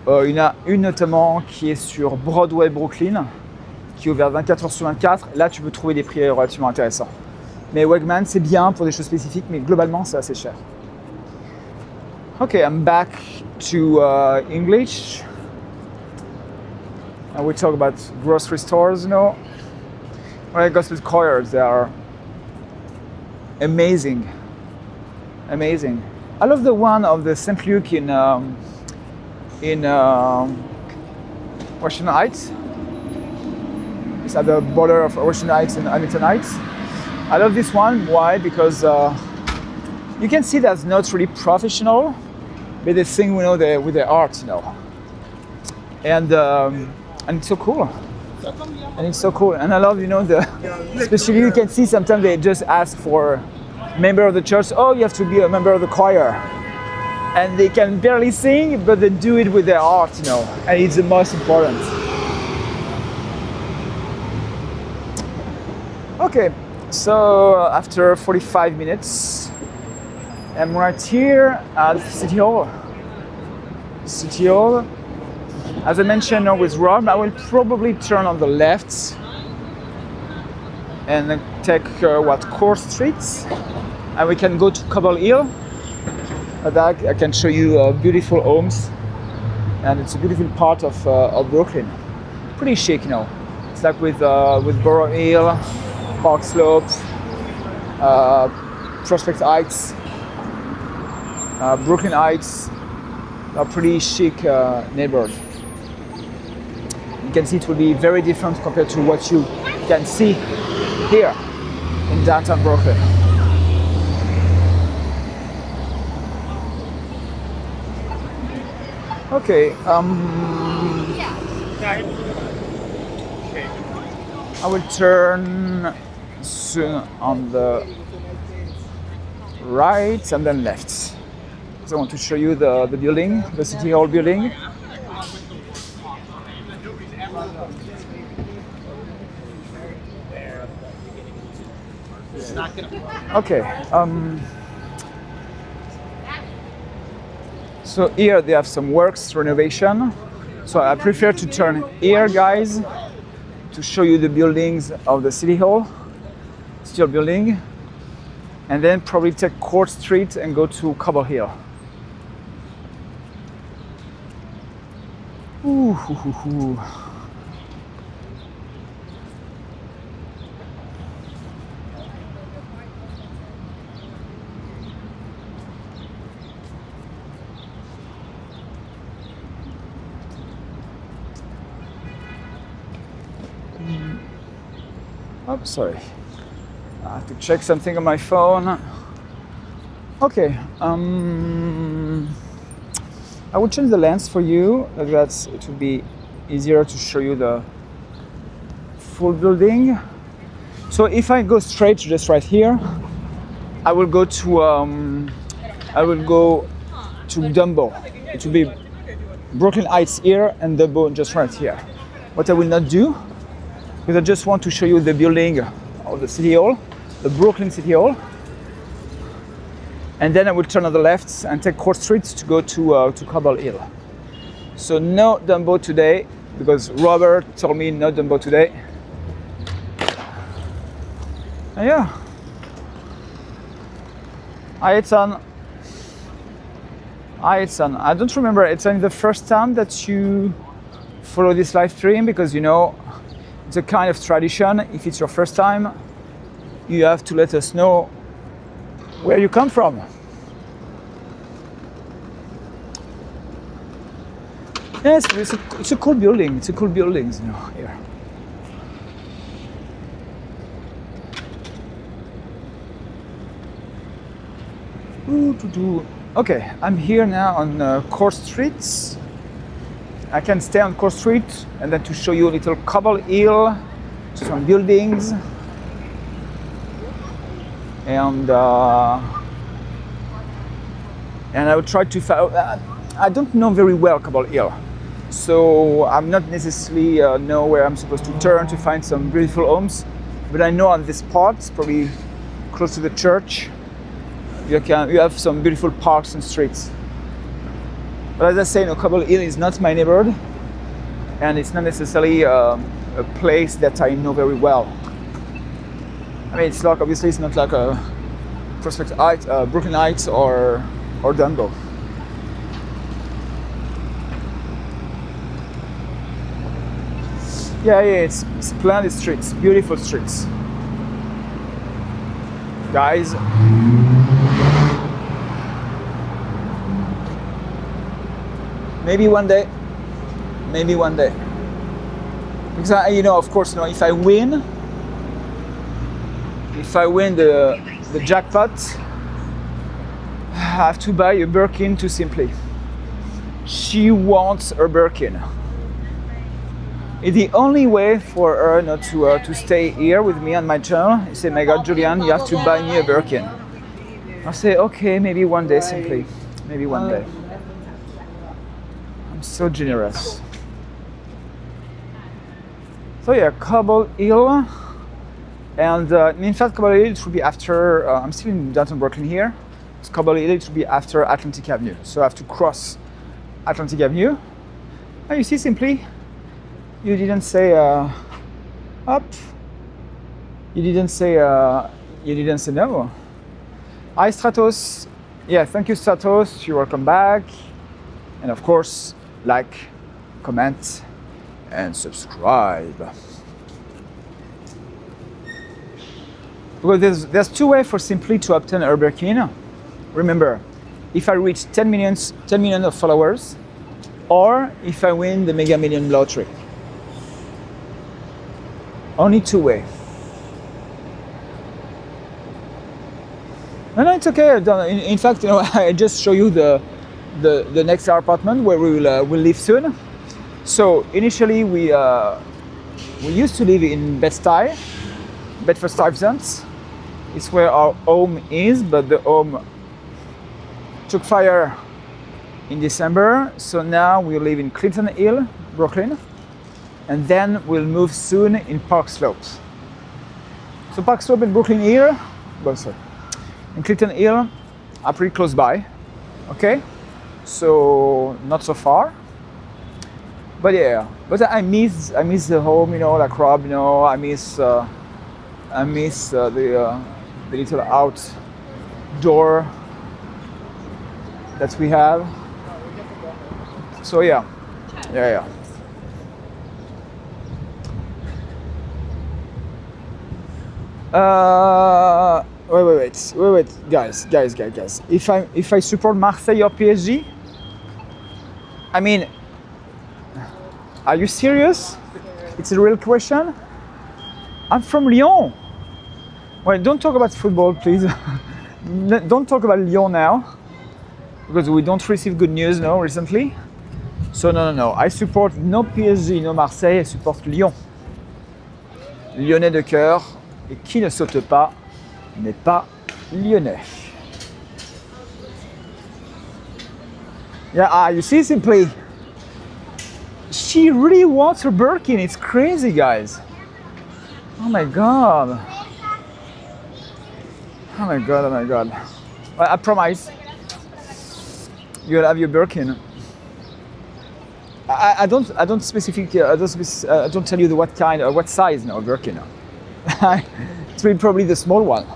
Il y en a une notamment qui est sur Broadway, Brooklyn, qui est ouverte 24 heures sur 24. Là, tu peux trouver des prix relativement intéressants. Mais Wegman, c'est bien pour des choses spécifiques, mais globalement, c'est assez cher. Okay, I'm back to English. And we talk about grocery stores, you know. Well, gospel choirs, they are amazing. Amazing. I love the one of the St. Luke in Washington Heights. It's at the border of Washington Heights and Hamilton Heights. I love this one. Why? Because you can see that's not really professional, but they sing, with their art, and it's so cool. And it's so cool. And I love, especially you can see sometimes they just ask for member of the church. Oh, you have to be a member of the choir. And they can barely sing, but they do it with their art, and it's the most important. Okay, so after 45 minutes, I'm right here at City Hall. City Hall. As I mentioned with Rob, I will probably turn on the left and take Court Street, and we can go to Cobble Hill. That I can show you beautiful homes, and it's a beautiful part of Brooklyn. Pretty chic, It's like with Borough Hill, Park Slope, Prospect Heights, Brooklyn Heights, a pretty chic neighborhood. You can see it will be very different compared to what you can see here in downtown Brooklyn. Okay, I will turn soon on the right and then left. So I want to show you the building, the City Hall building. Okay. So here they have some works, renovation. So I prefer to turn here, guys, to show you the buildings of the City Hall, City Hall building, and then probably take Court Street and go to Cobble Hill. Ooh, hoo, hoo, hoo. Oh, sorry. I have to check something on my phone. Okay. I will change the lens for you. It will be easier to show you the full building. So if I go straight, just right here, I will go to Dumbo. It will be Brooklyn Heights here and Dumbo just right here. What I will not do, because I just want to show you the building of the City Hall, the Brooklyn City Hall. And then I will turn on the left and take Court Street to go to Cobble Hill. So no Dumbo today, because Robert told me no Dumbo today. And yeah. Hi, Ethan. Hi, Ethan. I don't remember, Ethan, the first time that you follow this live stream, because it's a kind of tradition. If it's your first time, you have to let us know where you come from. Yes, it's a cool building. It's a cool building, here. Okay, I'm here now on Court Street. I can stay on Court Street and then to show you a little Cobble Hill, some buildings, and I will try to find. I don't know very well Cobble Hill, so I'm not necessarily know where I'm supposed to turn to find some beautiful homes, but I know on this part, probably close to the church, you have some beautiful parks and streets. But as I say, Cobble Hill is not my neighborhood, and it's not necessarily a place that I know very well. I mean, it's like, obviously it's not like a Prospect Heights, Brooklyn Heights or Dumbo. Yeah, it's splendid streets, beautiful streets. Guys, Maybe one day. Maybe one day. Because you know, of course, you know, if I win the jackpot, I have to buy a Birkin to Simply. She wants a Birkin. It's the only way for her not to stay here with me on my channel. She said, "My God, Julien, you have to buy me a Birkin." I say, "Okay, maybe one day, Simply. Maybe one day." I'm so generous. So yeah, Cobble Hill, and in fact, Cobble Hill should be after. I'm still in downtown Brooklyn here. It's Cobble Hill. It should be after Atlantic Avenue. So I have to cross Atlantic Avenue. Oh, you see, Simply, you didn't say up. You didn't say no. Hi, Stratos. Yeah, thank you, Stratos. You're welcome back. And of course, like, comment, and subscribe. Because there's two ways for Simply to obtain a Birkin. Remember, if I reach 10 million of followers, or if I win the Mega Million lottery. Only two ways. No, it's okay. In fact, you know, I just show you the next apartment where we will live soon. So initially we used to live in Bed-Stuy, Bedford-Stuyvesant. It's where our home is, but the home took fire in December. So now we live in Clinton Hill, Brooklyn, and then we'll move soon in Park Slope. So Park Slope in Brooklyn here, in Clinton Hill are pretty close by. Okay, so not so far. But yeah, but I miss the home, you know, like Rob, you know, I miss the little outdoor that we have. So yeah. Wait, guys. If I support Marseille or PSG, I mean, are you serious? It's a real question. I'm from Lyon. Well, don't talk about football, please. Don't talk about Lyon now, because we don't receive good news now recently. So no. I support no PSG, no Marseille. I support Lyon. Lyonnais de cœur. Et qui ne saute pas n'est pas lyonnais. Yeah, you see, Simply, she really wants her Birkin. It's crazy, guys. Oh my god. Well, I promise you'll have your Birkin. I don't tell you what kind or what size now Birkin. It's probably the small one.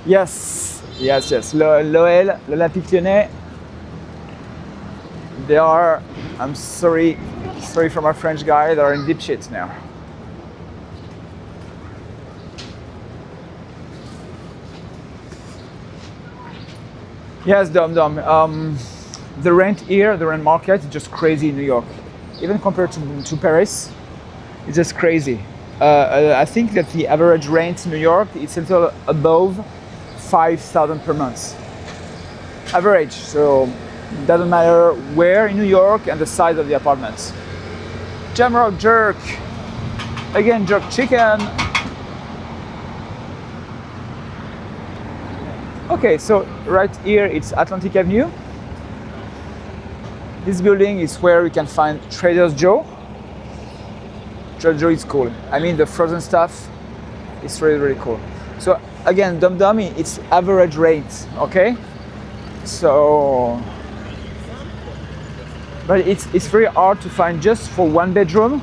Yes. L'OL, l'Olympique Lyonnais. They are, I'm sorry for my French guy, they are in deep shit now. Yes, Dom. The rent here, the rent market is just crazy in New York. Even compared to Paris, it's just crazy. I think that the average rent in New York is a little above 5,000 per month. Average, so it doesn't matter where in New York and the size of the apartments. Jamrock jerk. Again, jerk chicken. Okay, so right here it's Atlantic Avenue. This building is where you can find Trader Joe. Trader Joe is cool. I mean, the frozen stuff is really cool. So again, Dum it's average rate, okay? So, but it's very hard to find just for one bedroom.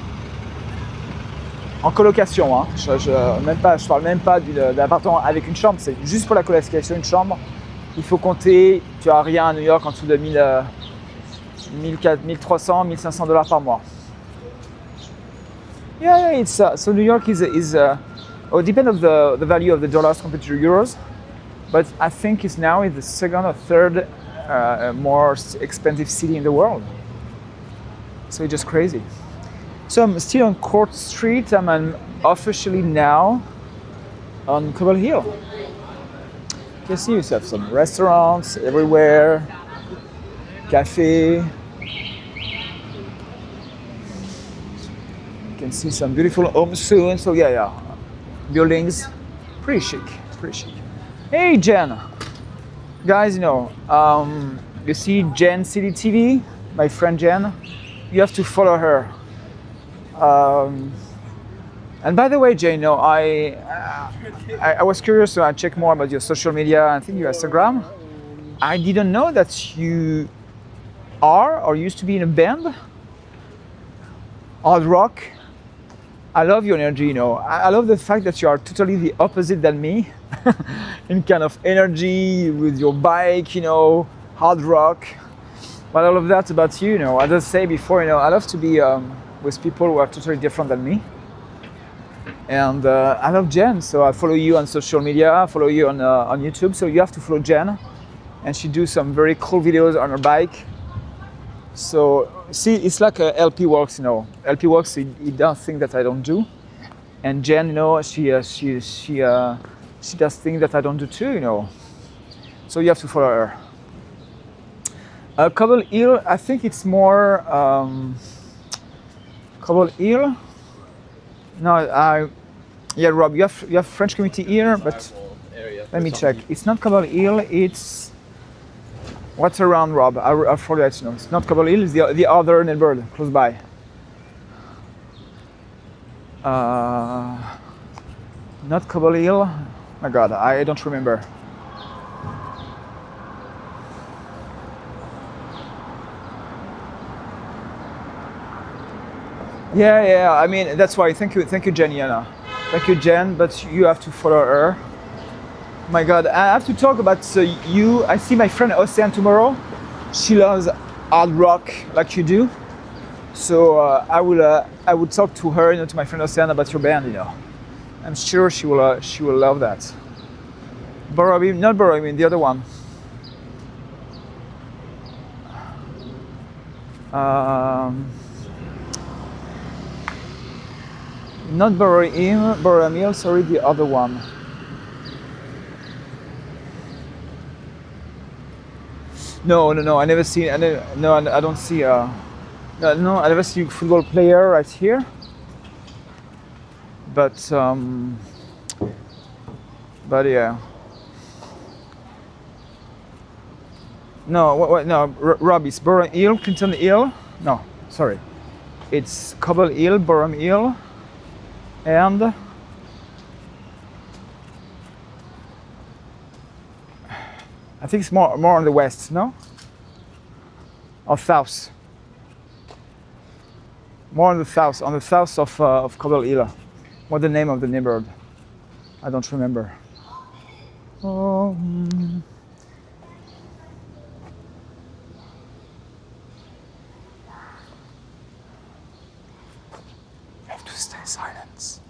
En colocation, hein. Je parle même pas d'appartement avec une chambre, c'est juste pour la colocation, une chambre. Il faut compter, tu as rien à New York en dessous de 1300, 1500 dollars par mois. Yeah, it's so New York is depend of the value of the dollars compared to euros, but I think it's now the second or third most expensive city in the world. So it's just crazy. So I'm still on Court Street. I'm officially now on Cobble Hill. You can see you have some restaurants everywhere, cafe. You can see some beautiful homes soon. So yeah, buildings, pretty chic, pretty chic. Hey Jen, guys, you see Jen City TV, my friend Jen. You have to follow her. And by the way, Jen, I was curious to check more about your social media. I think your Instagram. I didn't know that you are or used to be in a band, hard rock. I love your energy, I love the fact that you are totally the opposite than me in kind of energy with your bike, hard rock. But I love that about you, As I said before, I love to be with people who are totally different than me. And I love Jen, so I follow you on social media, I follow you on YouTube, so you have to follow Jen. And she do some very cool videos on her bike. So see, it's like a LP Works, LP Works, he does things that I don't do, and Jen, she does things that I don't do too, So you have to follow her. Cobble Hill, I think it's more Cobble Hill. No, yeah, Rob, you have French community here, but let me check. It's not Cobble Hill. It's what's around, Rob? I forget. It's not Cobble Hill. It's the other neighborhood close by. Not Cobble Hill. My God, I don't remember. Yeah. I mean, that's why. Thank you, Jen. Thank you, Jen. But you have to follow her. My God, I have to talk about you. I see my friend Ocean tomorrow. She loves hard rock like you do. So I will talk to her, to my friend Ocean about your band. I'm sure she will love that. Borrowing, not borrowing, the other one. Not Borrowing, sorry, the other one. No, I never see. I don't see. I never see a football player right here. But yeah. No, Rob, it's Borum Hill, Clinton Hill. No, sorry, it's Cobble Hill, Borum Hill, and I think it's more on the west, no? Or south? More on the south of Cobble Hill. What's the name of the neighborhood? I don't remember. Oh. You have to stay silent.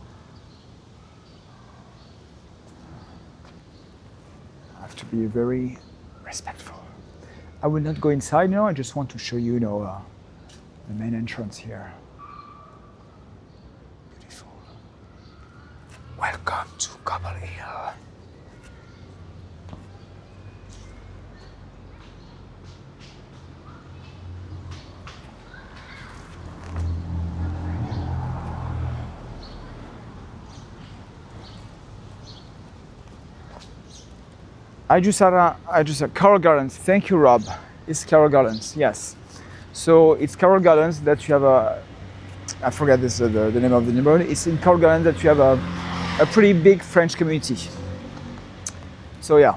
I have to be very respectful. I will not go inside now. I just want to show you, the main entrance here. Beautiful. Welcome to Cobble Hill. I just had Carol Gardens. Thank you, Rob. It's Carol Gardens, yes. So it's Carol Gardens that you have I forget the name of the neighborhood. It's in Carol Gardens that you have a pretty big French community. So yeah.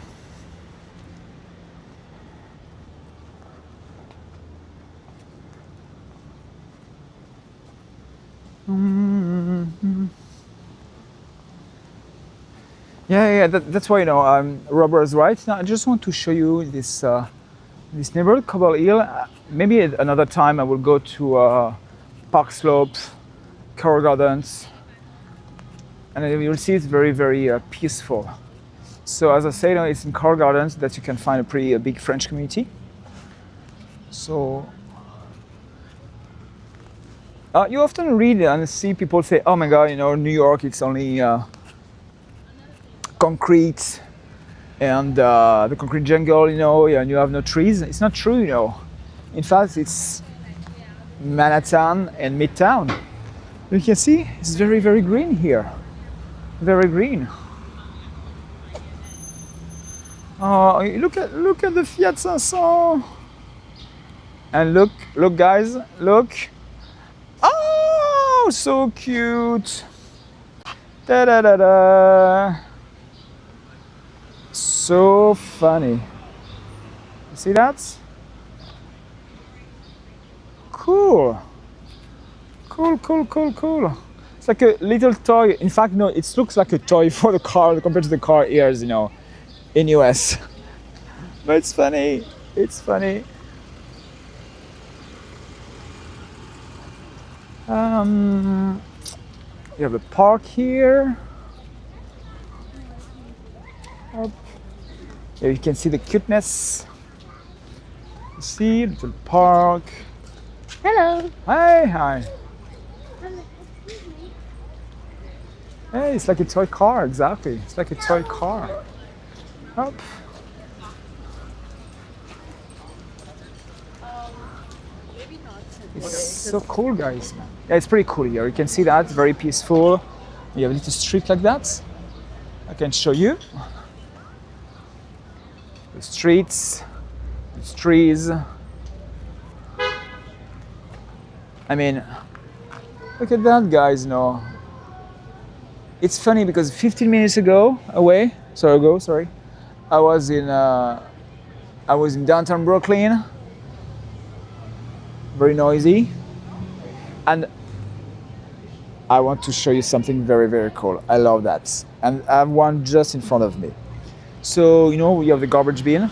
Yeah, that's why, Robert is right. Now I just want to show you this neighborhood, Cobble Hill. Maybe at another time I will go to Park Slopes, Carroll Gardens, and you'll see it's very, very peaceful. So as I say, it's in Carroll Gardens that you can find a pretty big French community. So you often read and see people say, "Oh my God, New York, it's only concrete and the concrete jungle, and you have no trees." It's not true. In fact, it's Manhattan and Midtown. You can see it's very, very green here. Very green. Look at the Fiat 500. And look, guys, look. Oh, so cute. Da da da da. So funny. You see that? Cool. Cool. It's like a little toy. In fact, no, it looks like a toy for the car compared to the car ears, in US. But it's funny. It's funny. You have a park here. Up. Here you can see the cuteness. You see, little park. Hello. Hi. Hey, it's like a toy car, exactly. It's like a toy car. Up. It's so cool, guys. Yeah, it's pretty cool here. You can see that, very peaceful. You have a little street like that. I can show you. The streets, the trees. I mean, look at that, guys. It's funny because 15 minutes ago, I was in downtown Brooklyn. Very noisy, and I want to show you something very, very cool. I love that, and I have one just in front of me. So we have the garbage bin,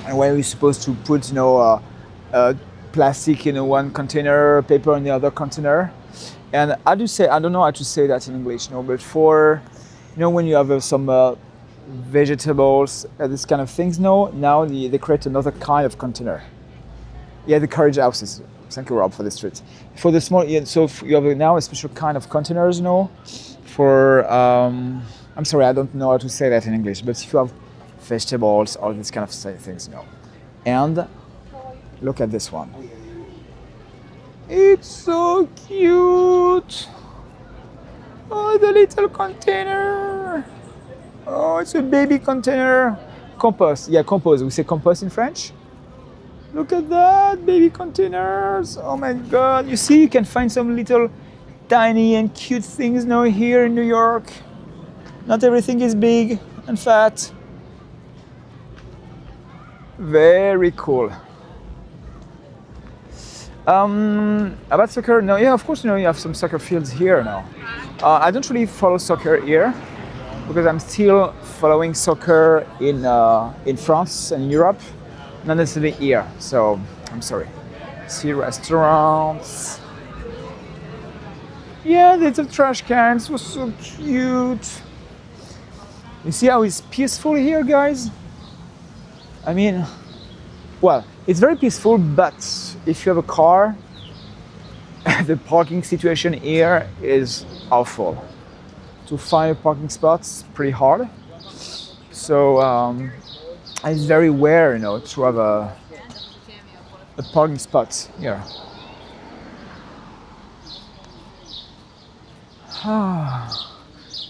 and where we're supposed to put plastic in one container, paper in the other container. And I don't know how to say that in English, but for when you have some vegetables, this kind of things, now they create another kind of container. Yeah, the carriage houses. Thank you, Rob, for the street. For the small, so you have now a special kind of containers, for, I'm sorry, I don't know how to say that in English, but if you have vegetables, all these kind of things, And look at this one. It's so cute. Oh, the little container. Oh, it's a baby container. Compost. Yeah, compost. We say compost in French. Look at that, baby containers. Oh my God. You see, you can find some little tiny and cute things now here in New York. Not everything is big and fat. Very cool. About soccer, no, yeah, of course, you have some soccer fields here now. I don't really follow soccer here because I'm still following soccer in France and Europe. Not necessarily here, so I'm sorry. See restaurants. Yeah, little trash cans was so cute. You see how it's peaceful here, guys? I mean, well, it's very peaceful, but if you have a car, the parking situation here is awful. To find a parking spot is pretty hard. So it's very rare, to have a parking spot here.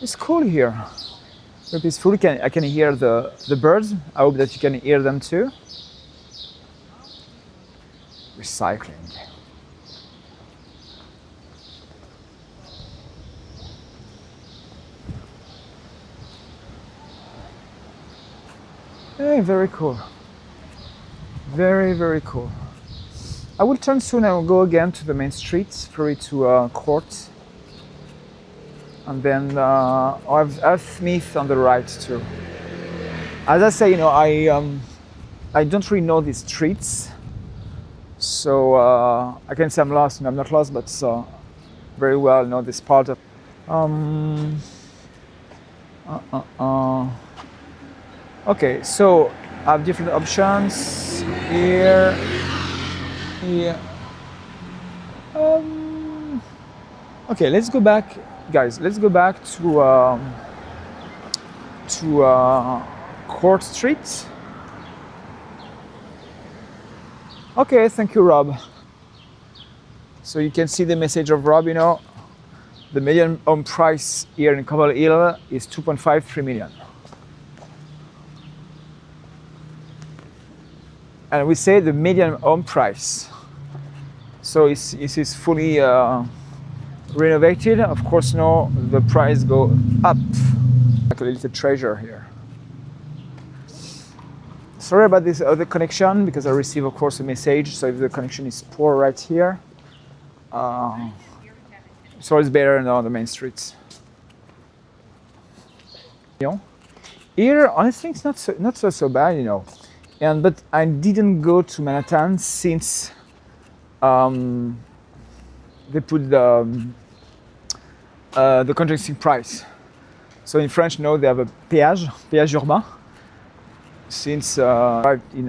It's cool here. Very peaceful. I can hear the birds. I hope that you can hear them too. Recycling. Hey, very cool. Very, very cool. I will turn soon. I will go again to the main street, ferry to Court. And then I have Smith on the right too. As I say, I don't really know these streets. So I can say I'm lost, I'm not lost, but very well know this part of. Okay, so I have different options here. Yeah. Okay, let's go back, guys. Let's go back to Court Street. Okay, thank you, Rob. So you can see the message of Rob. You know, the median home price here in Cobble Hill is 2.53 million. And we say the median home price. So it is fully renovated. Of course, now the price go up. Like a little treasure here. Sorry about this other connection because I receive, of course, a message. So if the connection is poor right here, it's always better on the main streets. You know, here, honestly, it's not so bad, you know. But I didn't go to Manhattan since they put the contracting price. So in French, you know, they have a péage urbain since arrived in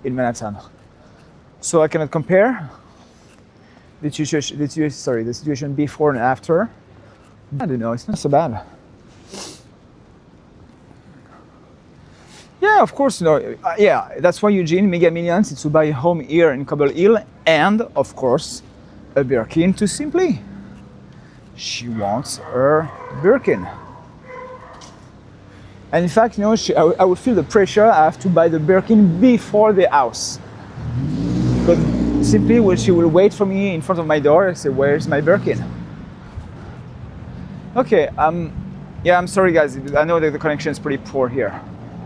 Manhattan. So I cannot compare the situation before and after. I don't know, it's not so bad. Yeah, of course, you know, yeah, that's why Eugene, Mega Millions, is to buy a home here in Cobble Hill and, of course, a Birkin to Simply. She wants her Birkin. And in fact, you know, I would feel the pressure. I have to buy the Birkin before the house. Because simply, she will wait for me in front of my door and say, "Where's my Birkin?" Okay, yeah, I'm sorry, guys. I know that the connection is pretty poor here.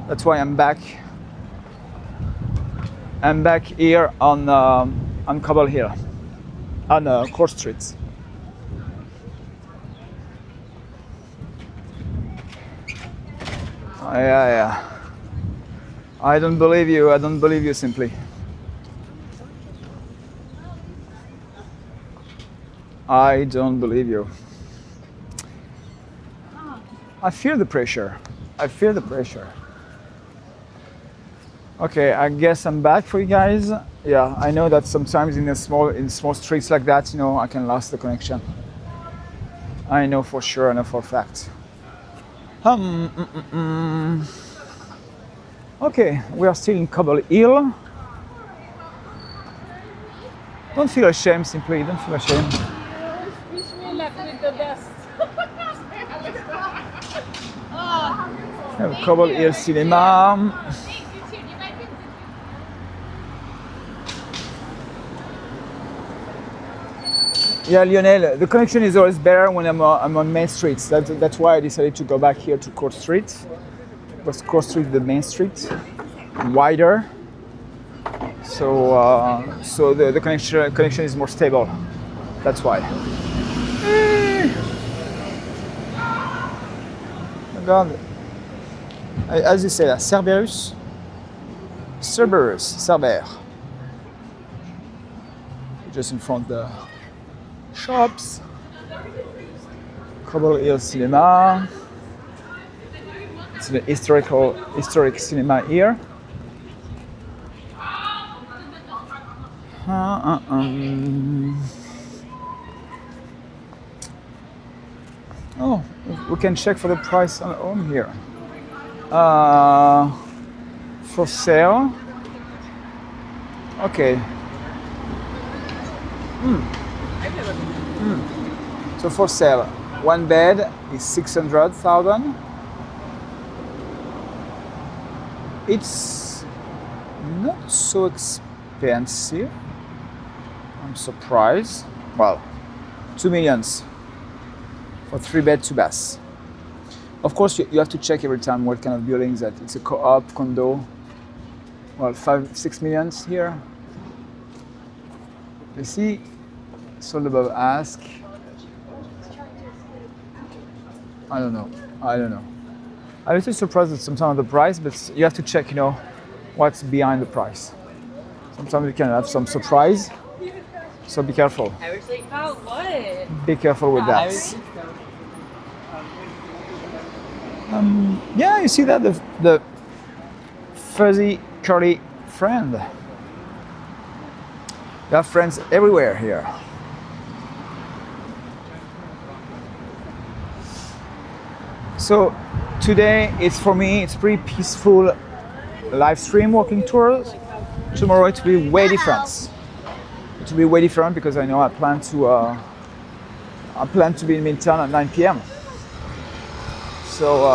That's why I'm back. I'm back here on Cobble Hill, on Court Street. Yeah. I don't believe you. I don't believe you, simply. I don't believe you. I feel the pressure. I feel the pressure. Okay, I guess I'm back for you guys. Yeah, I know that sometimes in small streets like that, you know, I can lose the connection. I know for sure. I know for a fact. Okay, we are still in Cobble Hill. Don't feel ashamed, simply. Don't feel ashamed. Wish me luck with the best. Cobble Hill Cinema. Yeah, Lionel, the connection is always better when I'm on main streets. That's why I decided to go back here to Court Street. Because Court Street is the main street, wider. So the connection is more stable. That's why. Regarde. As you say, Cerberus. Just in front of the shops. Cobble Hill Cinema. It's the historic cinema here. Oh, we can check for the price on home here. For sale. Okay. So for sale, one bed is 600,000. It's not so expensive. I'm surprised. Well, 2 million for 3 bed, 2 baths. Of course, you have to check every time what kind of buildings that it's a co-op, condo. Well, 5-6 million here. You see, sold above ask. I don't know. I'm a little surprised at sometimes the price, but you have to check, you know, what's behind the price. Sometimes you can have some surprise, so be careful. Be careful with that. Yeah, you see that the fuzzy curly friend. You have friends everywhere here. So today it's for me, it's pretty peaceful live stream walking tours. Tomorrow it will be way different. It will be way different because I know I plan to be in Midtown at 9 p.m. So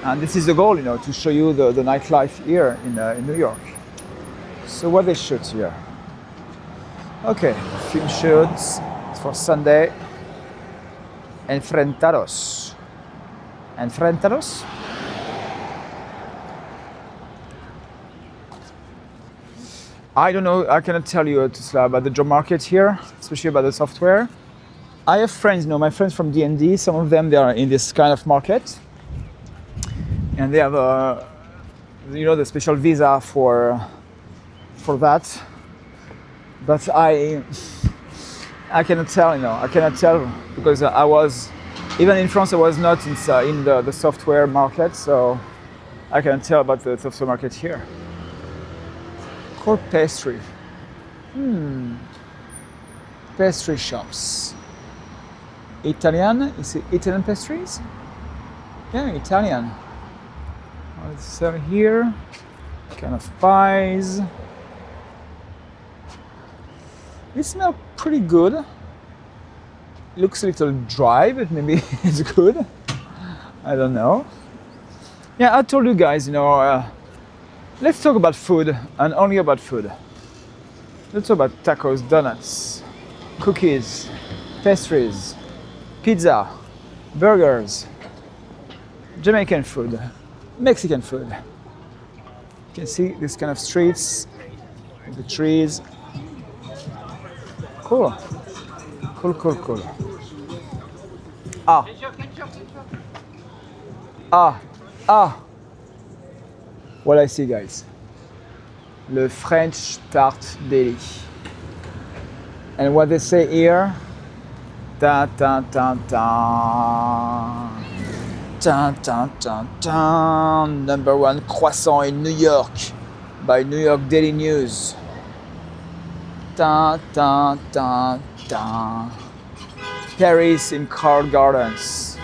and this is the goal, to show you the nightlife here in New York. So what they shoot here? Okay, film shoots for Sunday. Enfrentados. Enfrentados? I don't know, I cannot tell you about the job market here, especially about the software. I have friends, my friends from D&D, some of them, they are in this kind of market. And they have the special visa for that. But I cannot tell, I cannot tell because even in France, I was not in the software market, so I cannot tell about the software market here. Cold pastry. Pastry shops. Italian? Is it Italian pastries? Yeah, Italian. Let's sell here. Kind of pies. They smell pretty good. It looks a little dry, but maybe it's good. I don't know. Yeah, I told you guys, let's talk about food and only about food. Let's talk about tacos, donuts, cookies, pastries, pizza, burgers, Jamaican food, Mexican food. You can see this kind of streets, the trees. Cool. Cool. What I see, guys. Le French Tart Deli. And what they say here, ta ta ta ta. Dun, dun, dun, dun. Number 1 croissant in New York by New York Daily News. Dun, dun, dun, dun. Paris in Carroll Gardens.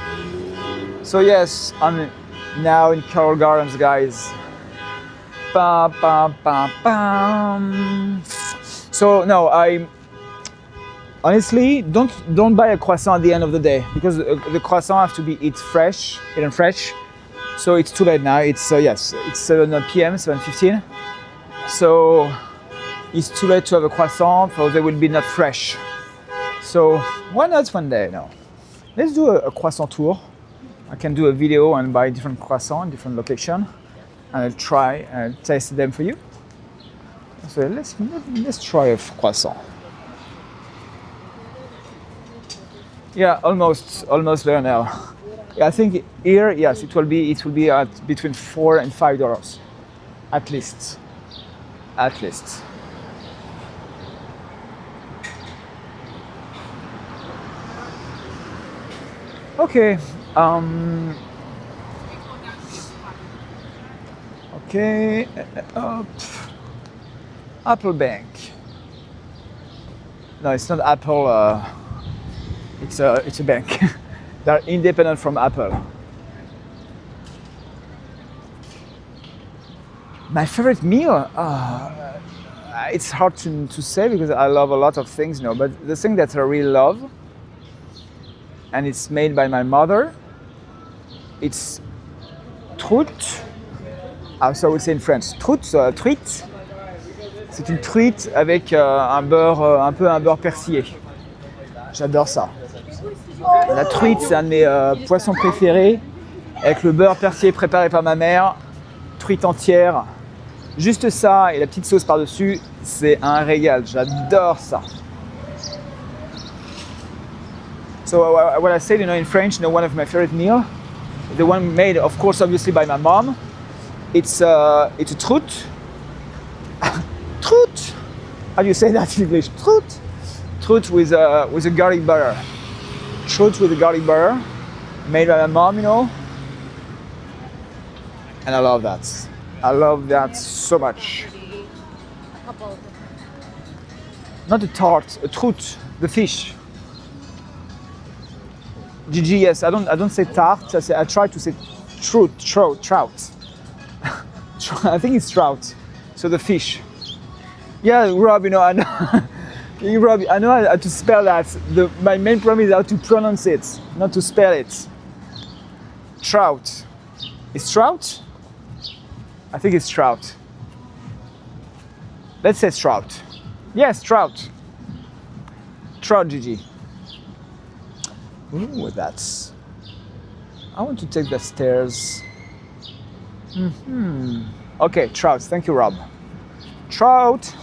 So yes, I'm now in Carroll Gardens, guys. Ba, ba, ba, bam. So no, I honestly don't buy a croissant at the end of the day because the croissant have to be eaten fresh. So it's too late now. It's 7 p.m. 7:15. So it's too late to have a croissant, or they will be not fresh. So why not one day? No, let's do a croissant tour. I can do a video and buy different croissants in different locations, and I'll try and taste them for you. So let's try a croissant. Yeah, almost there now. Yeah, I think here, yes, it will be at between $4 and $5, at least. Okay. Okay. Apple Bank. No, it's not Apple. It's a bank. They're independent from Apple. My favorite meal. It's hard to say because I love a lot of things, but the thing that I really love, and it's made by my mother, it's truite. So I would say in French, truite. C'est une truite avec un beurre persillé. J'adore ça. La truite, c'est un de mes poissons préférés, avec le beurre persillé préparé par ma mère, truite entière, juste ça et la petite sauce par-dessus, c'est un régal. J'adore ça. So what I said, in French, one of my favorite meals, the one made, of course, obviously by my mom, it's a truite. Truite. How do you say that in English? Truite. Truite with a garlic butter. Truite with a garlic butter, made by my mom, And I love that. I love that so much. Not a tart, a trout, the fish. Gigi, yes, I don't say tart. I try to say trout. I think it's trout. So the fish. Yeah, Rob, you know, I know. Rob, I know how to spell that. My main problem is how to pronounce it, not to spell it. Trout. It's trout? I think it's trout. Let's say trout. Yes, trout. Trout, Gigi. Ooh, that's. I want to take the stairs. Okay, trout. Thank you, Rob. Trout.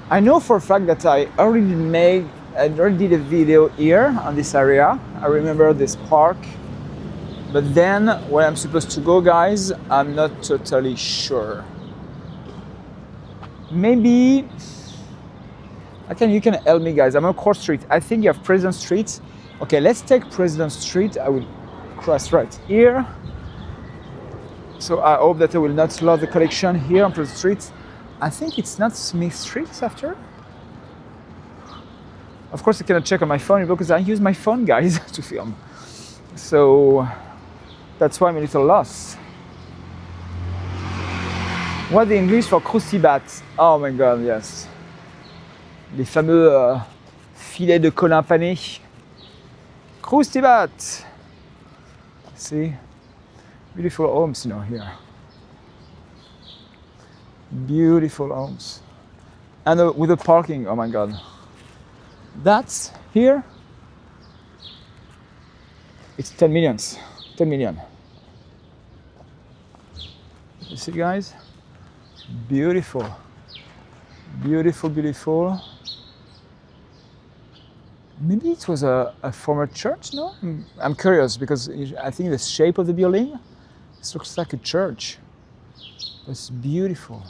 I know for a fact that I already did a video here on this area. I remember this park. But then, where I'm supposed to go, guys, I'm not totally sure. Maybe you can help me, guys. I'm on Court Street. I think you have President Street. Okay, let's take President Street. I will cross right here. So I hope that I will not lose the connection here on President Street. I think it's not Smith Street after. Of course, I cannot check on my phone because I use my phone, guys, to film. So that's why I'm a little lost. What the English for crusty bats? Oh my God, yes. Les fameux filets de colin pané. Crusty bat. See, beautiful homes, you know, here. Beautiful homes, and with the parking. Oh my God, that's here. It's 10 million. 10 million. You see, guys? Beautiful, beautiful, beautiful. Maybe it was a former church, no? I'm curious because I think the shape of the building, this looks like a church. It's beautiful.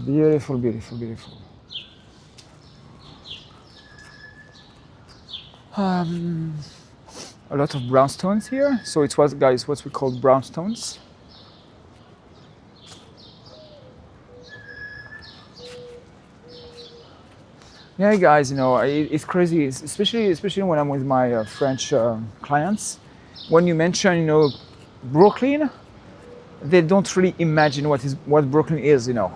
Beautiful, beautiful, beautiful. A lot of brownstones here. So it was, guys, what we call brownstones. Yeah, guys, you know, it's crazy, especially when I'm with my French clients. When you mention, you know, Brooklyn, they don't really imagine what Brooklyn is, you know,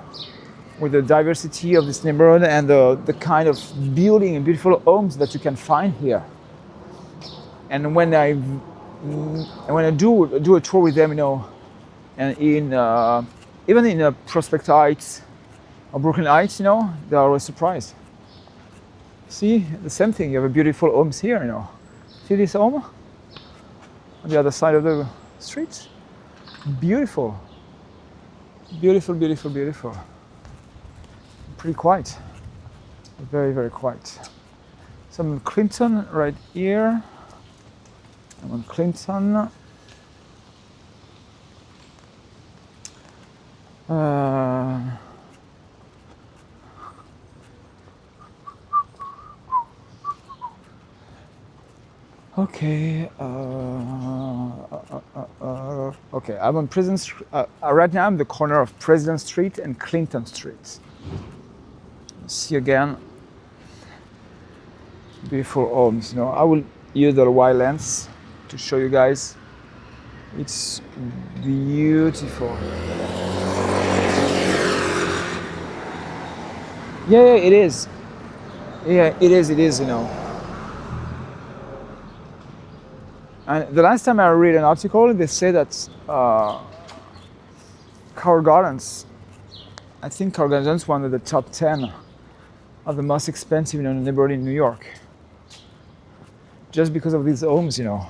with the diversity of this neighborhood and the kind of building and beautiful homes that you can find here. And when I do a tour with them, you know, and even in Prospect Heights or Brooklyn Heights, you know, they're always surprised. See, the same thing. You have a beautiful homes here, you know. See this home on the other side of the street? Beautiful. Beautiful, beautiful, beautiful. Pretty quiet. Very, very quiet. So I'm in Clinton right here. I'm on Clinton. Okay. Okay. I'm on President Street. Right now, I'm the corner of President Street and Clinton Street. See again. Beautiful homes. You know, I will use the wide lens to show you guys. It's beautiful. Yeah, it is. Yeah, it is. It is. You know. And the last time I read an article, they say that Carroll Gardens, I think Carroll Gardens is one of the top 10 of the most expensive in a neighborhood in New York. Just because of these homes, you know.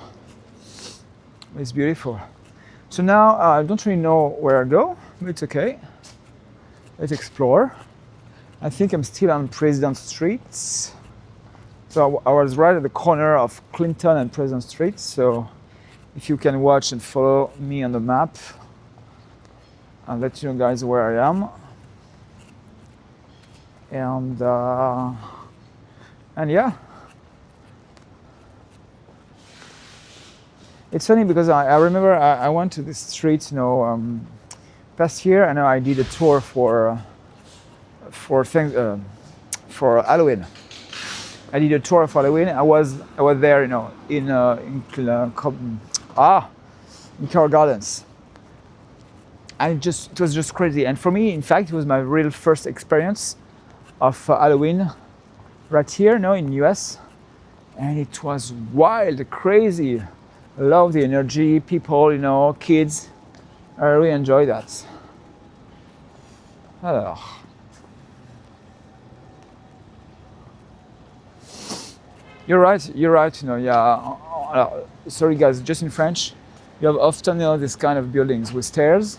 It's beautiful. So now I don't really know where I go, but it's okay. Let's explore. I think I'm still on President Street. So I was right at the corner of Clinton and President Street. So if you can watch and follow me on the map, I'll let you know, guys, where I am. And yeah. It's funny because I remember I went to this street, past year, and I did a tour for Halloween. I did a tour for Halloween. I was there, in Carroll Gardens. And it was just crazy. And for me, in fact, it was my real first experience of Halloween right here, in US. And it was wild, crazy. I love the energy, people, kids. I really enjoy that. Alors. You're right, yeah. Sorry guys, just in French, you have often this kind of buildings with stairs,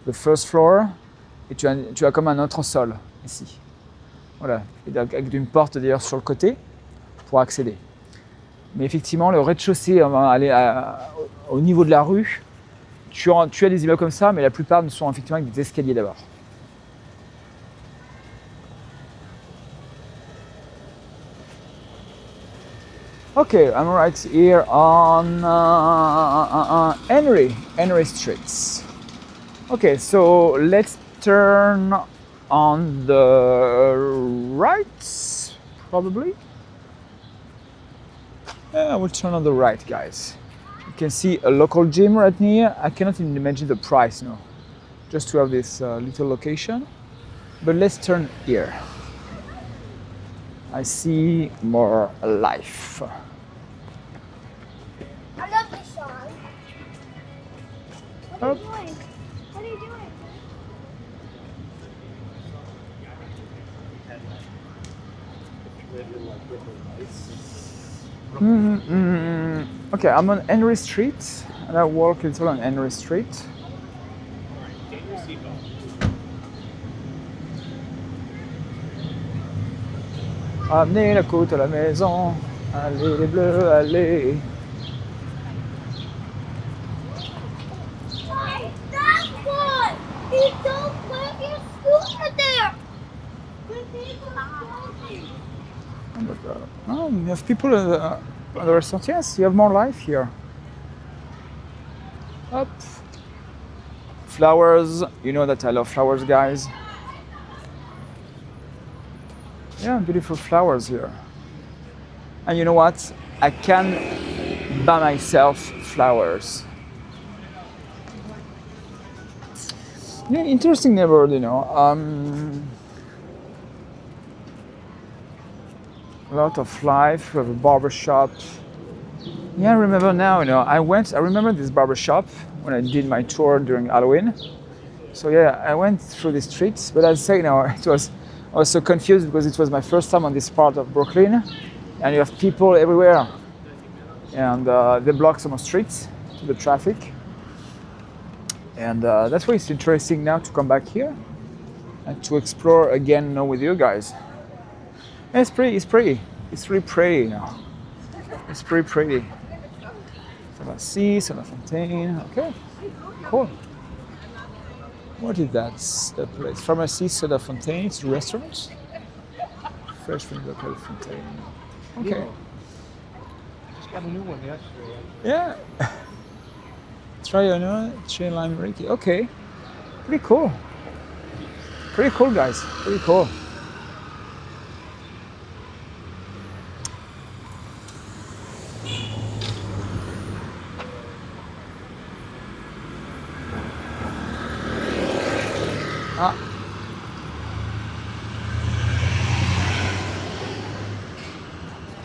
the first floor, et tu as comme un entresol, ici. Voilà, et avec une porte d'ailleurs sur le côté pour accéder. Mais effectivement, le rez-de-chaussée, on va aller au niveau de la rue, tu as des immeubles comme ça, mais la plupart ne sont effectivement avec des escaliers d'abord. Okay, I'm right here on Henry Street. Okay, so let's turn on the right, probably. Yeah, I will turn on the right, guys. You can see a local gym right here. I cannot even imagine the price, just to have this little location. But let's turn here. I see more life. I love this song. What are you doing? What are you doing? Okay, I'm on Henry Street, and I walk a little on Henry Street. Amenez la côte à la maison, allez les bleus, allez. Hey, that one! You don't put your scooter there! Oh, you have people at the restaurant. Yes, you have more life here. Up. Flowers. You know that I love flowers, guys. Yeah, beautiful flowers here. And you know what? I can buy myself flowers. Yeah, interesting neighborhood, a lot of life. We have a barber shop. Yeah, I remember now, I remember this barber shop when I did my tour during Halloween. So yeah, I went through the streets, but as I say, I was so confused because it was my first time on this part of Brooklyn, and you have people everywhere, and they block some streets to the traffic. And that's why it's interesting now to come back here and to explore again with you guys. And it's pretty. It's really pretty now. It's pretty pretty. Pharmacie, Saint Fontaine. Okay, cool. What is that? The place? Pharmacie, Soda Fontaine. It's a restaurant. Fresh from local Fontaine. Okay. Just got a new one yesterday. Yeah. Try chain lime Reiki. Okay. Pretty cool. Pretty cool, guys. Pretty cool.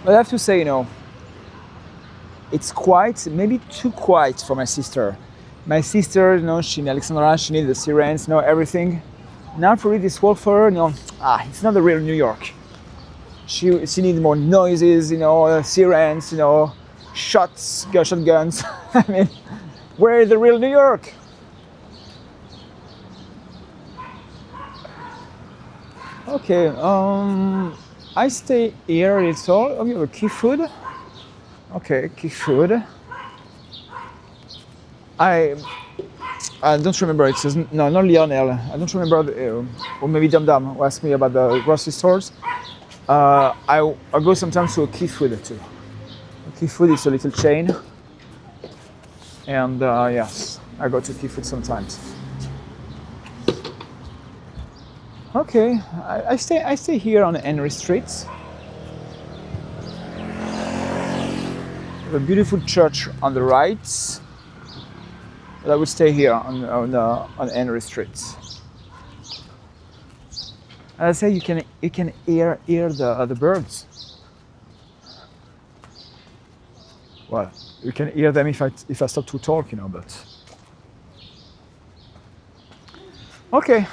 But I have to say, it's quiet, maybe too quiet for my sister. My sister, Alexandra, she needs the sirens, everything. Now probably this work for her, it's not the real New York. She needs more noises, sirens, shots, shotguns. I mean, where is the real New York? Okay, I stay here a little. Oh, you have a key food. Okay, key food. I don't remember. It says no, not Lionel. I don't remember. Or maybe Dum Dum who asked me about the grocery stores. I go sometimes to a key food too. A key food is a little chain. And yes, I go to Key Food sometimes. Okay, I stay here on Henry Street. A beautiful church on the right. But I would stay here on Henry Street. As I say, you can hear the birds. Well, you can hear them if I stop to talk, you know. But okay.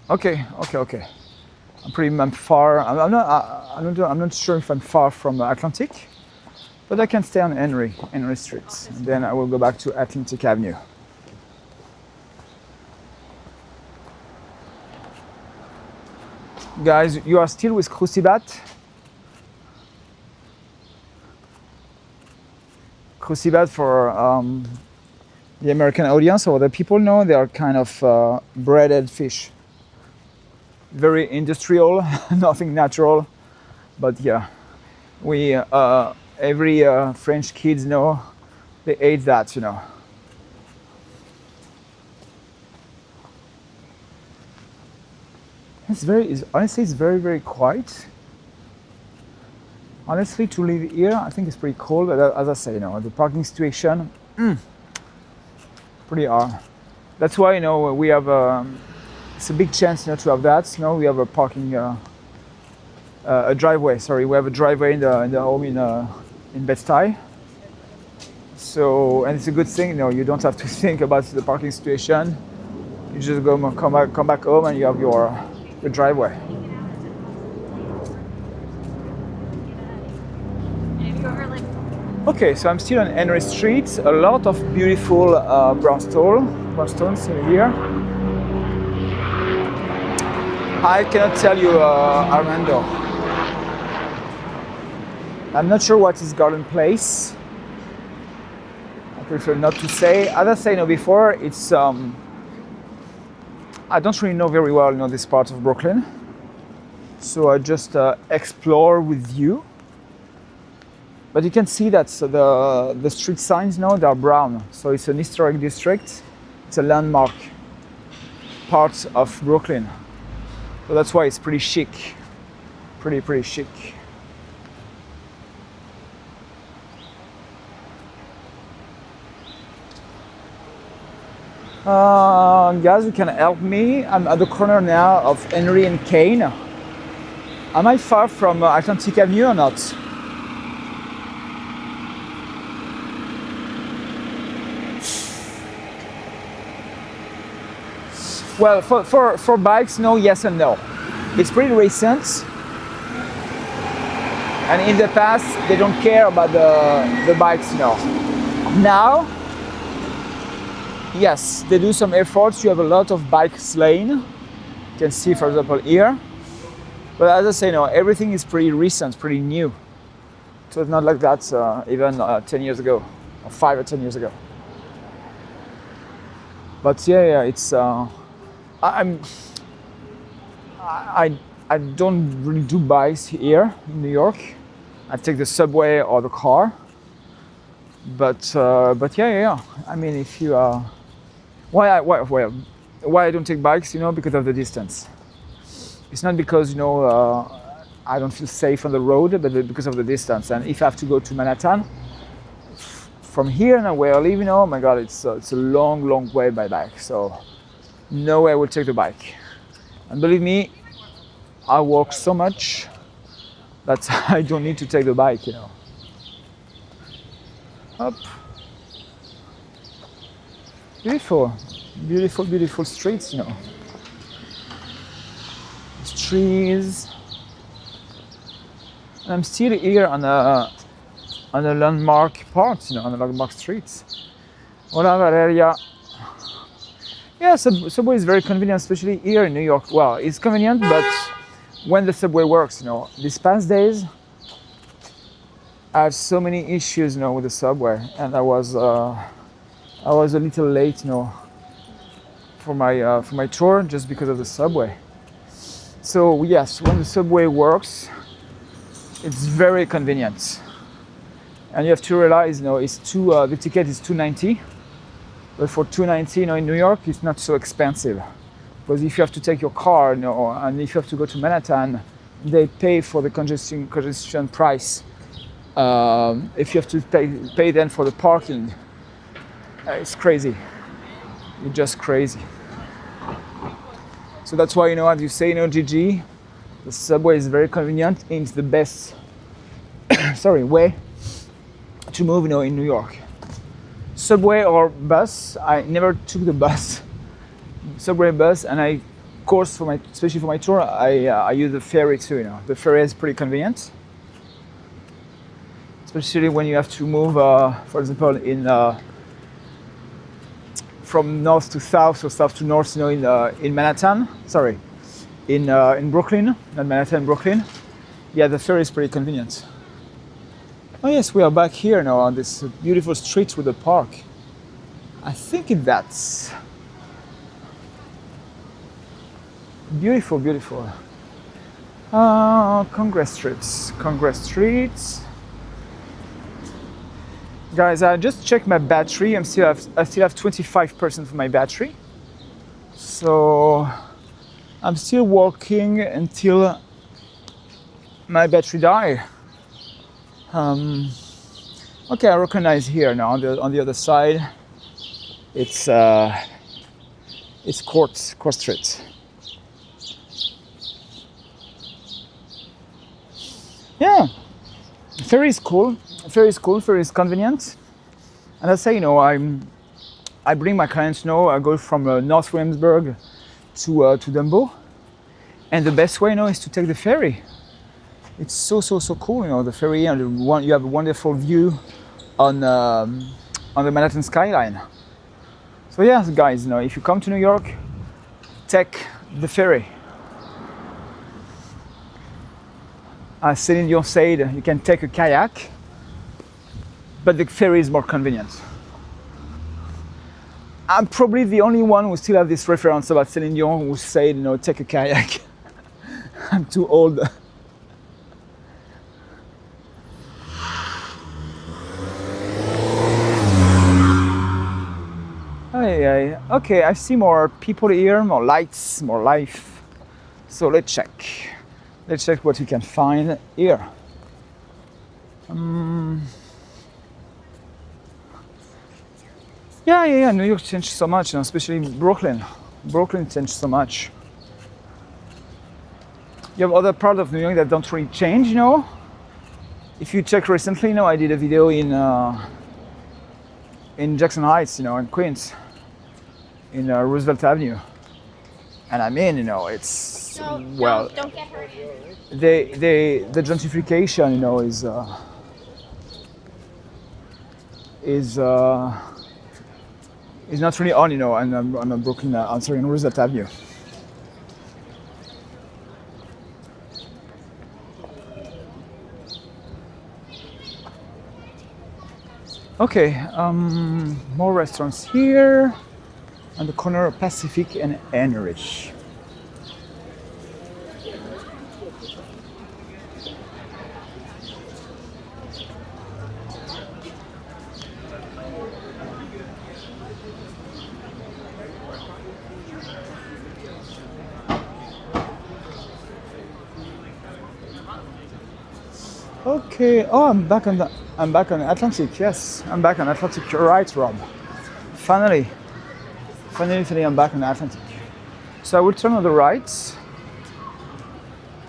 I'm far. I'm not sure if I'm far from Atlantic, but I can stay on Henry Street, and then I will go back to Atlantic Avenue. Guys, you are still with Crucibat? Crucibat for the American audience or the people know, they are kind of breaded fish. Very industrial, nothing natural, but yeah, we every French kids know they ate that, you know. Honestly, it's very, very quiet. Honestly, to live here, I think it's pretty cool, but as I say, you know, the parking situation, pretty hard. That's why, you know, we have, it's a big chance, you know, to have that. You know, we have a parking, a driveway, sorry, we have a driveway in the home in Bed-Stuy. So, and it's a good thing, you know, you don't have to think about the parking situation. You just come back home and you have your driveway. Okay, so I'm still on Henry Street. A lot of beautiful brownstones here. I cannot tell you, Armando. I'm not sure what is Garden Place. I prefer not to say. As I said, you know, before, it's I don't really know very well, you know, this part of Brooklyn. So I just explore with you. But you can see that the street signs now, they are brown. So it's an historic district. It's a landmark part of Brooklyn. So that's why it's pretty chic. Pretty chic. Guys, you can help me. I'm at the corner now of Henry and Kane. Am I far from Atlantic Avenue or not? Well, for bikes, no, yes and no. It's pretty recent. And in the past, they don't care about the bikes, you know. Now, yes, they do some efforts. You have a lot of bikes lane. You can see, for example, here. But as I say, no, everything is pretty recent, pretty new. So it's not like that even 10 years ago, or 5 or 10 years ago. But yeah, it's. I don't really do bikes here in New York. I take the subway or the car. But yeah. I mean, if you why I don't take bikes, you know, because of the distance. It's not because, you know, I don't feel safe on the road, but because of the distance. And if I have to go to Manhattan, from here and where I live, you know, oh my God, it's a long way by bike. So no way I will take the bike. And believe me, I walk so much that I don't need to take the bike, you know. Up. Beautiful streets, you know. Trees. And I'm still here on a landmark part, you know, on the landmark streets. Hola, Valeria. Yeah, subway is very convenient, especially here in New York. Well, it's convenient, but when the subway works, you know, these past days, I had so many issues, you know, with the subway, and I was a little late, you know, for my tour just because of the subway. So yes, when the subway works, it's very convenient. And you have to realize, it's the ticket is $2.90, but for $2.90, in New York, it's not so expensive. Because if you have to take your car, and if you have to go to Manhattan, they pay for the congestion price. If you have to pay then for the parking, it's crazy. It's just crazy. So that's why, as you say, Gigi, the subway is very convenient and it's the best way to move, in New York. Subway or bus, I never took the bus. Subway, bus, and of course, especially for my tour, I use the ferry too. The ferry is pretty convenient, especially when you have to move, for example, from north to south or south to north, in Manhattan. Sorry, in Brooklyn, not Manhattan, Brooklyn. Yeah, the ferry is pretty convenient. Oh yes, we are back here now on this beautiful street with a park. I think that's beautiful, beautiful. Congress Street. Guys, I just checked my battery. I still have 25% of my battery. So I'm still walking until my battery dies. Okay, I recognize here now on the other side. It's Court Street. Yeah, ferry is cool. Ferry is convenient. And I say, I bring my clients, I go from North Williamsburg to Dumbo. And the best way, is to take the ferry. It's so cool, the ferry, and you have a wonderful view on the Manhattan skyline. So yes, guys, if you come to New York, take the ferry. As Celine Dion said, you can take a kayak, but the ferry is more convenient. I'm probably the only one who still have this reference about Celine Dion who said, take a kayak. I'm too old. Okay, I see more people here, more lights, more life. So let's check. Let's check what we can find here. Yeah, New York changed so much, especially Brooklyn. Brooklyn changed so much. You have other parts of New York that don't really change, If you check recently, I did a video in Jackson Heights, in Queens, in Roosevelt Avenue. And I mean, it's, Don't get hurt. the gentrification, is not really on, on Brooklyn, on Roosevelt Avenue. Okay, more restaurants here on the corner of Pacific and Henry. Okay. Oh, I'm back on Atlantic. Yes, I'm back on Atlantic. You're right, Rob. Finally, I'm back on Atlantic. So I will turn on the right,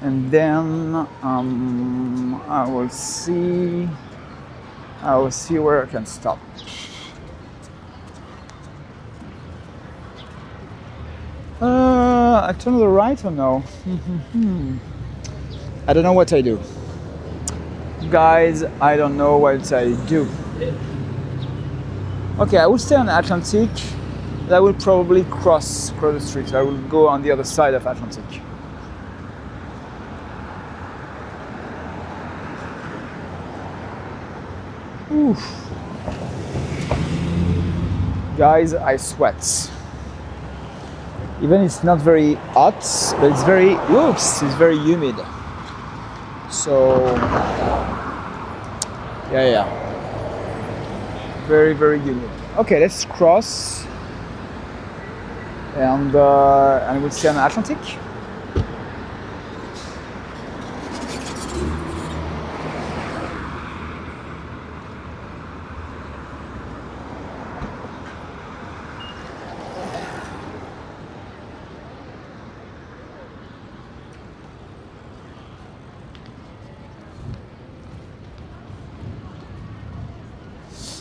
and then I will see where I can stop. I turn on the right or no? I don't know what I do. Guys, I don't know what I do. Okay, I will stay on Atlantic. I will probably cross the street. I will go on the other side of Atlantic. Oof. Guys, I sweat. Even it's not very hot, but it's very humid. So yeah. Very, very unique. Okay, let's cross. And we'll see an Atlantic.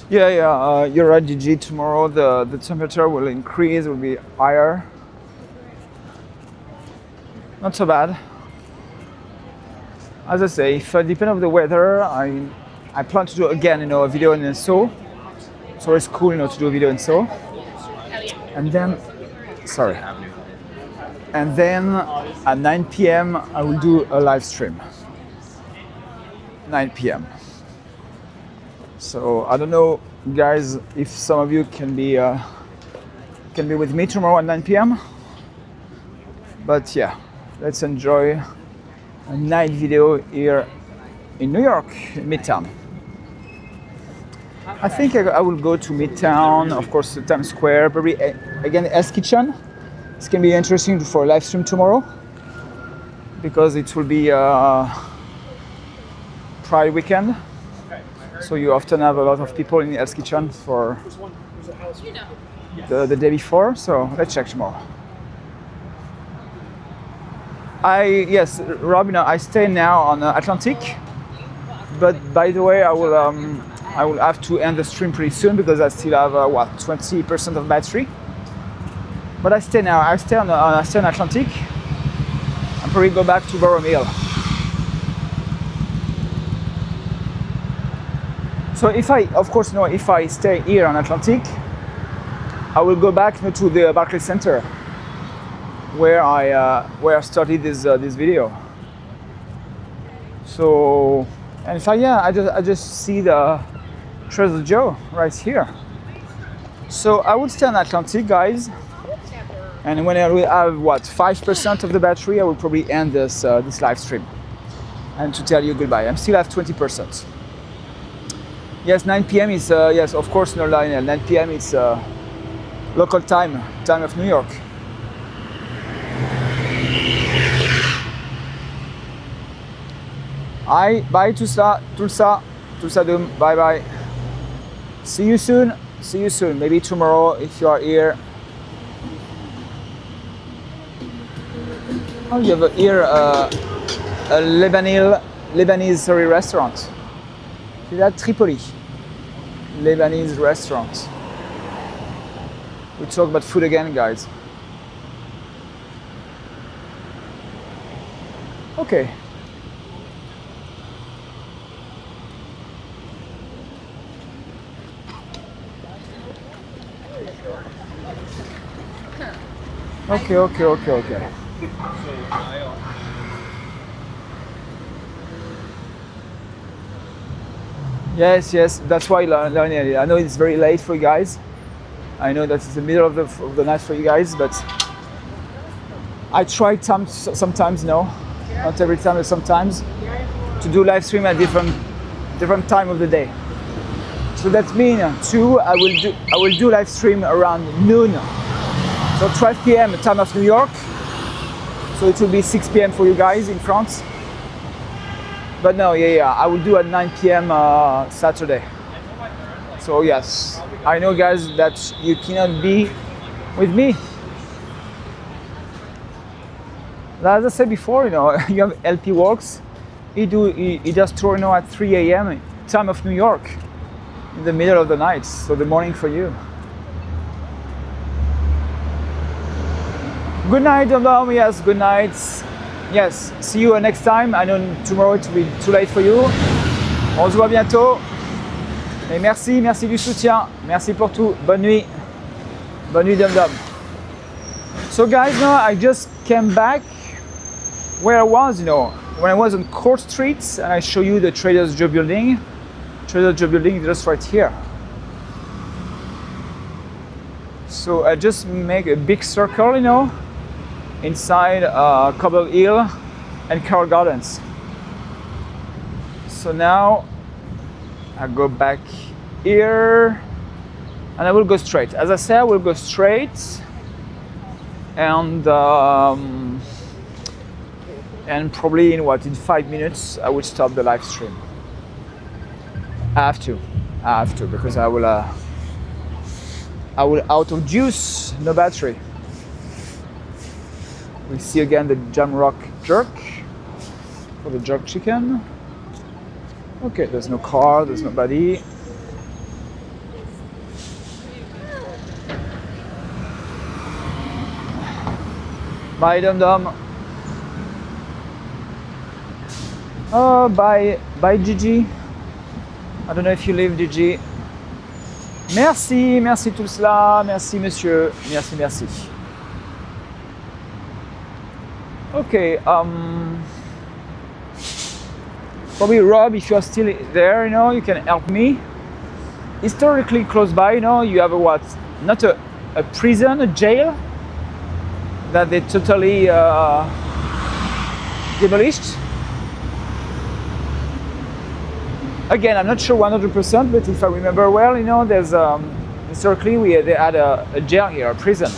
Yeah, you're right, Gigi. Tomorrow the temperature will increase, will be higher. Not so bad. As I say, if depending on the weather, I plan to do again, a video in Seoul. It's always cool, to do a video in Seoul. And then, sorry. And then at 9 p.m. I will do a live stream. 9 p.m. So I don't know, guys, if some of you can be with me tomorrow at 9 p.m. But yeah, let's enjoy a night video here in New York, Midtown. I think I will go to Midtown, of course, to Times Square, probably again Hell's Kitchen. It's gonna be interesting for a live stream tomorrow because it will be Pride weekend. So you often have a lot of people in Hell's Kitchen for the day before. So let's check tomorrow. Yes, Rob, I stay now on Atlantic, but by the way, I will have to end the stream pretty soon because I still have 20% of battery. But I stay now. I stay on Atlantic. I'll probably go back to Borough Mill. So if I stay here on Atlantic, I will go back to the Barclay Center, where I started this video. So, and if I just see the Trader Joe right here. So I will stay on Atlantic, guys. And when I will have 5% of the battery, I will probably end this live stream and to tell you goodbye. I still have 20%. Yes, 9 p.m. is, yes, of course, no line. 9 p.m. it's local time of New York. Bye, Tulsa, Doom, bye. See you soon. Maybe tomorrow if you are here. Oh, you have here a Lebanese restaurant. See that? Tripoli. Lebanese restaurant. We talk about food again, guys. Okay. Okay. Yes, that's why I know it's very late for you guys. I know that it's the middle of the night for you guys, but I try sometimes, not every time, but sometimes, to do live stream at different time of the day. So that means I will do live stream around noon. So 12 p.m. time of New York. So it will be 6 p.m. for you guys in France. But no, I will do at 9 p.m. Saturday. So yes, I know, guys, that you cannot be with me. As I said before, you have LP Walks. He does tour at 3 a.m. time of New York, in the middle of the night, so the morning for you. Good night, Dom. Yes, good night. Yes, see you next time. I know tomorrow it will be too late for you. On se voit bientôt. Et merci du soutien. Merci pour tout. Bonne nuit. Bonne nuit, Dom. So guys, now I just came back where I was, when I was on Court Street, and I show you the Trader Joe building. Trader Joe building just right here. So I just make a big circle, inside Cobble Hill and Carroll Gardens. So now I go back here and I will go straight. As I said, I will go straight, and probably in 5 minutes I will stop the live stream. I have to because I will out of juice, no battery. We see again the Jamrock jerk for the jerk chicken. Okay, there's no car, there's nobody. Bye, Dum Dum. Oh, bye, Gigi. I don't know if you live, Gigi. Merci tout cela, merci monsieur, merci. Okay, probably Rob, if you are still there, you can help me. Historically close by, you have not a prison, a jail that they totally demolished. Again, I'm not sure 100%, but if I remember well, there's historically they had a jail here, a prison,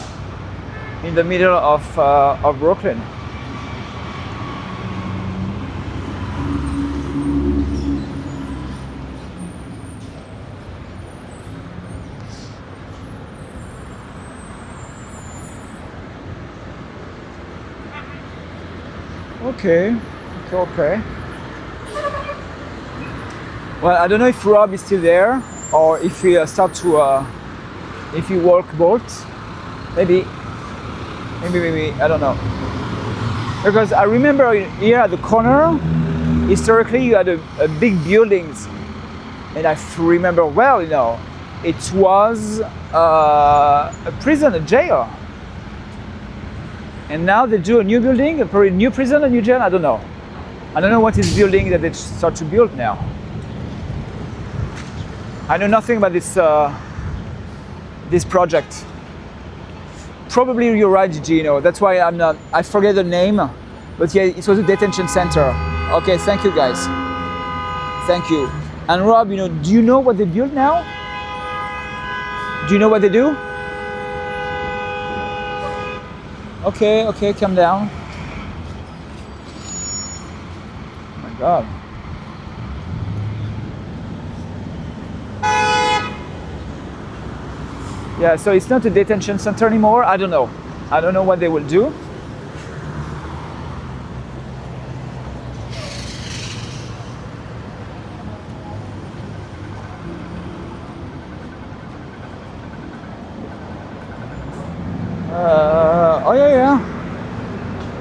in the middle of Brooklyn. Okay. Well, I don't know if Rob is still there or if he if he walk boat. Maybe, I don't know. Because I remember here at the corner, historically you had a big buildings, and I remember well, it was a prison, a jail. And now they do a new building, probably a new prison, a new jail, I don't know. I don't know what is building that they start to build now. I know nothing about this project. Probably you're right, Gigi, that's why I forget the name, but yeah, it was a detention center. Okay, thank you guys. Thank you. And Rob, do you know what they build now? Do you know what they do? Okay, calm down. Oh my God. Yeah, so it's not a detention center anymore. I don't know what they will do. Oh yeah.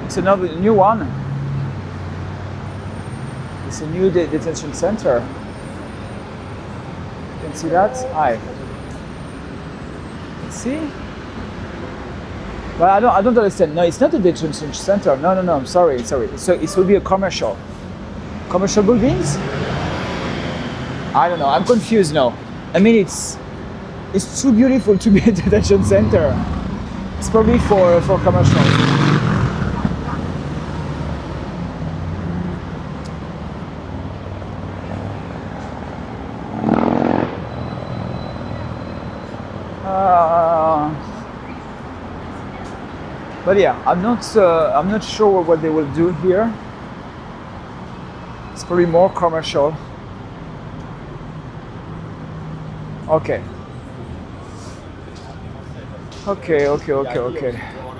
It's another new one. It's a new detention center. You can see that? Hi. See? Well, I don't understand. No, it's not a detention center. No. I'm sorry. So it will be a commercial buildings. I don't know. I'm confused now. I mean, it's too beautiful to be a detention center. It's probably for commercial. But yeah, I'm not sure what they will do here. It's probably more commercial. Okay.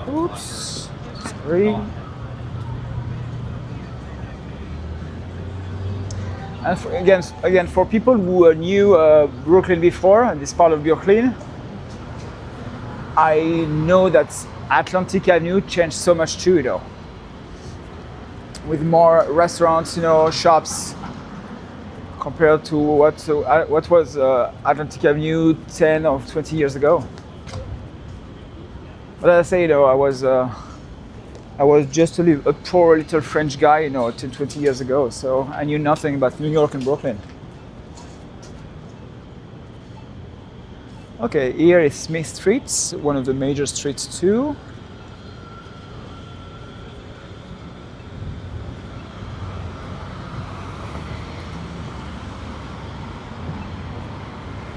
Oops. Sorry. And again, for people who knew Brooklyn before, and this part of Brooklyn, I know that Atlantic Avenue changed so much too, with more restaurants, shops, compared to what was Atlantic Avenue 10 or 20 years ago. But as I say, I was just a poor little French guy, 10, 20 years ago, so I knew nothing about New York and Brooklyn. Okay, here is Smith Street, one of the major streets too.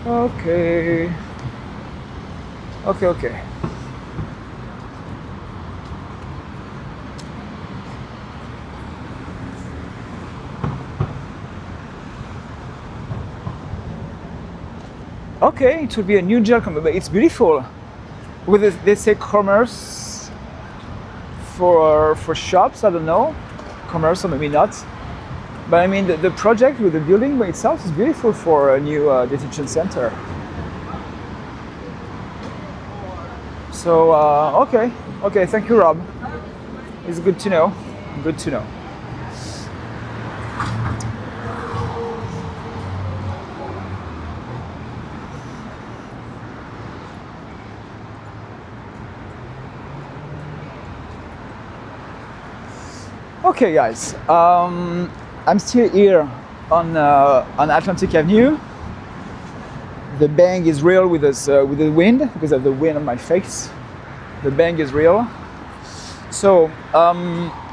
Okay. Okay, okay. Okay, it will be a new gel, but it's beautiful. With this, they say commerce for shops. I don't know, commerce or maybe not. But I mean, the project with the building by itself is beautiful for a new detention center. So okay. Thank you, Rob. It's good to know. Good to know. Okay, guys, I'm still here on Atlantic Avenue. The bang is real with us, with the wind, because of the wind on my face. The bang is real. So,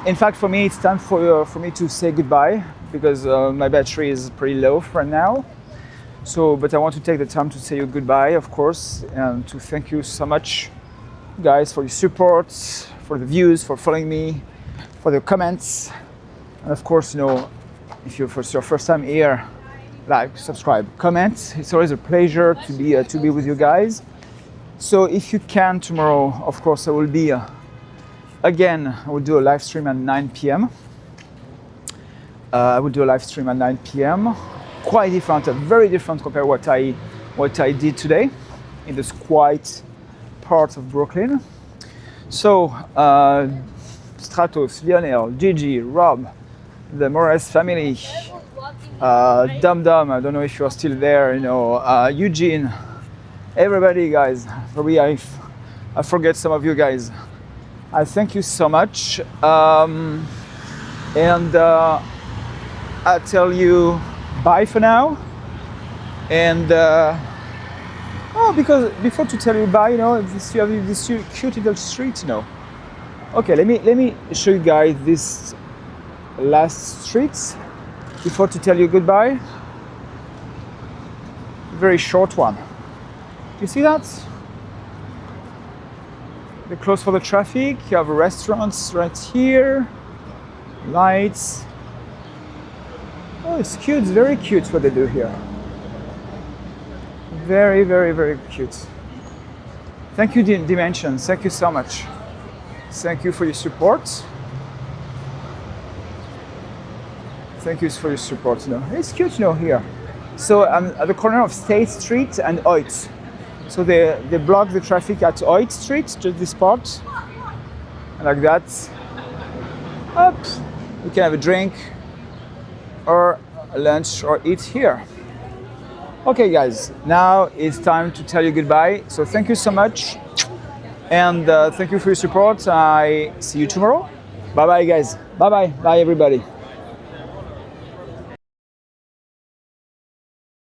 in fact, for me, it's time for me to say goodbye, because my battery is pretty low right now. So, but I want to take the time to say you goodbye, of course, and to thank you so much, guys, for your support, for the views, for following me, for the comments, and of course, you know, if you're your first time here, like, subscribe, comment. It's always a pleasure to be with you guys. So if you can tomorrow, of course, I will be again. I will do a live stream at 9 p.m. I will do a live stream at 9 p.m. Quite different, very different compared to what I did today in this quiet part of Brooklyn. So. Stratos, Lionel, Gigi, Rob, the Morris family, Dum Dum, I don't know if you're still there, you know, Eugene, everybody, guys. Probably I forget some of you guys. I thank you so much, and I tell you bye for now. And because before to tell you bye, you know, you have this cute little street, you know. Okay, let me show you guys this last street before to tell you goodbye. Very short one. You see that? They're closed for the traffic. You have restaurants right here. Lights. Oh, it's cute. It's very cute what they do here. Very, very, very cute. Thank you, Dimensions. Thank you so much. Thank you for your support. Thank you for your support. You know, it's cute, you know, here. So I'm at the corner of State Street and Hoyt. So they block the traffic at Hoyt Street, just this part, and like that. Up, you can have a drink or a lunch or eat here. Okay, guys, now it's time to tell you goodbye. So thank you so much. And thank you for your support. I see you tomorrow. Bye bye, guys. Bye bye. Bye, everybody.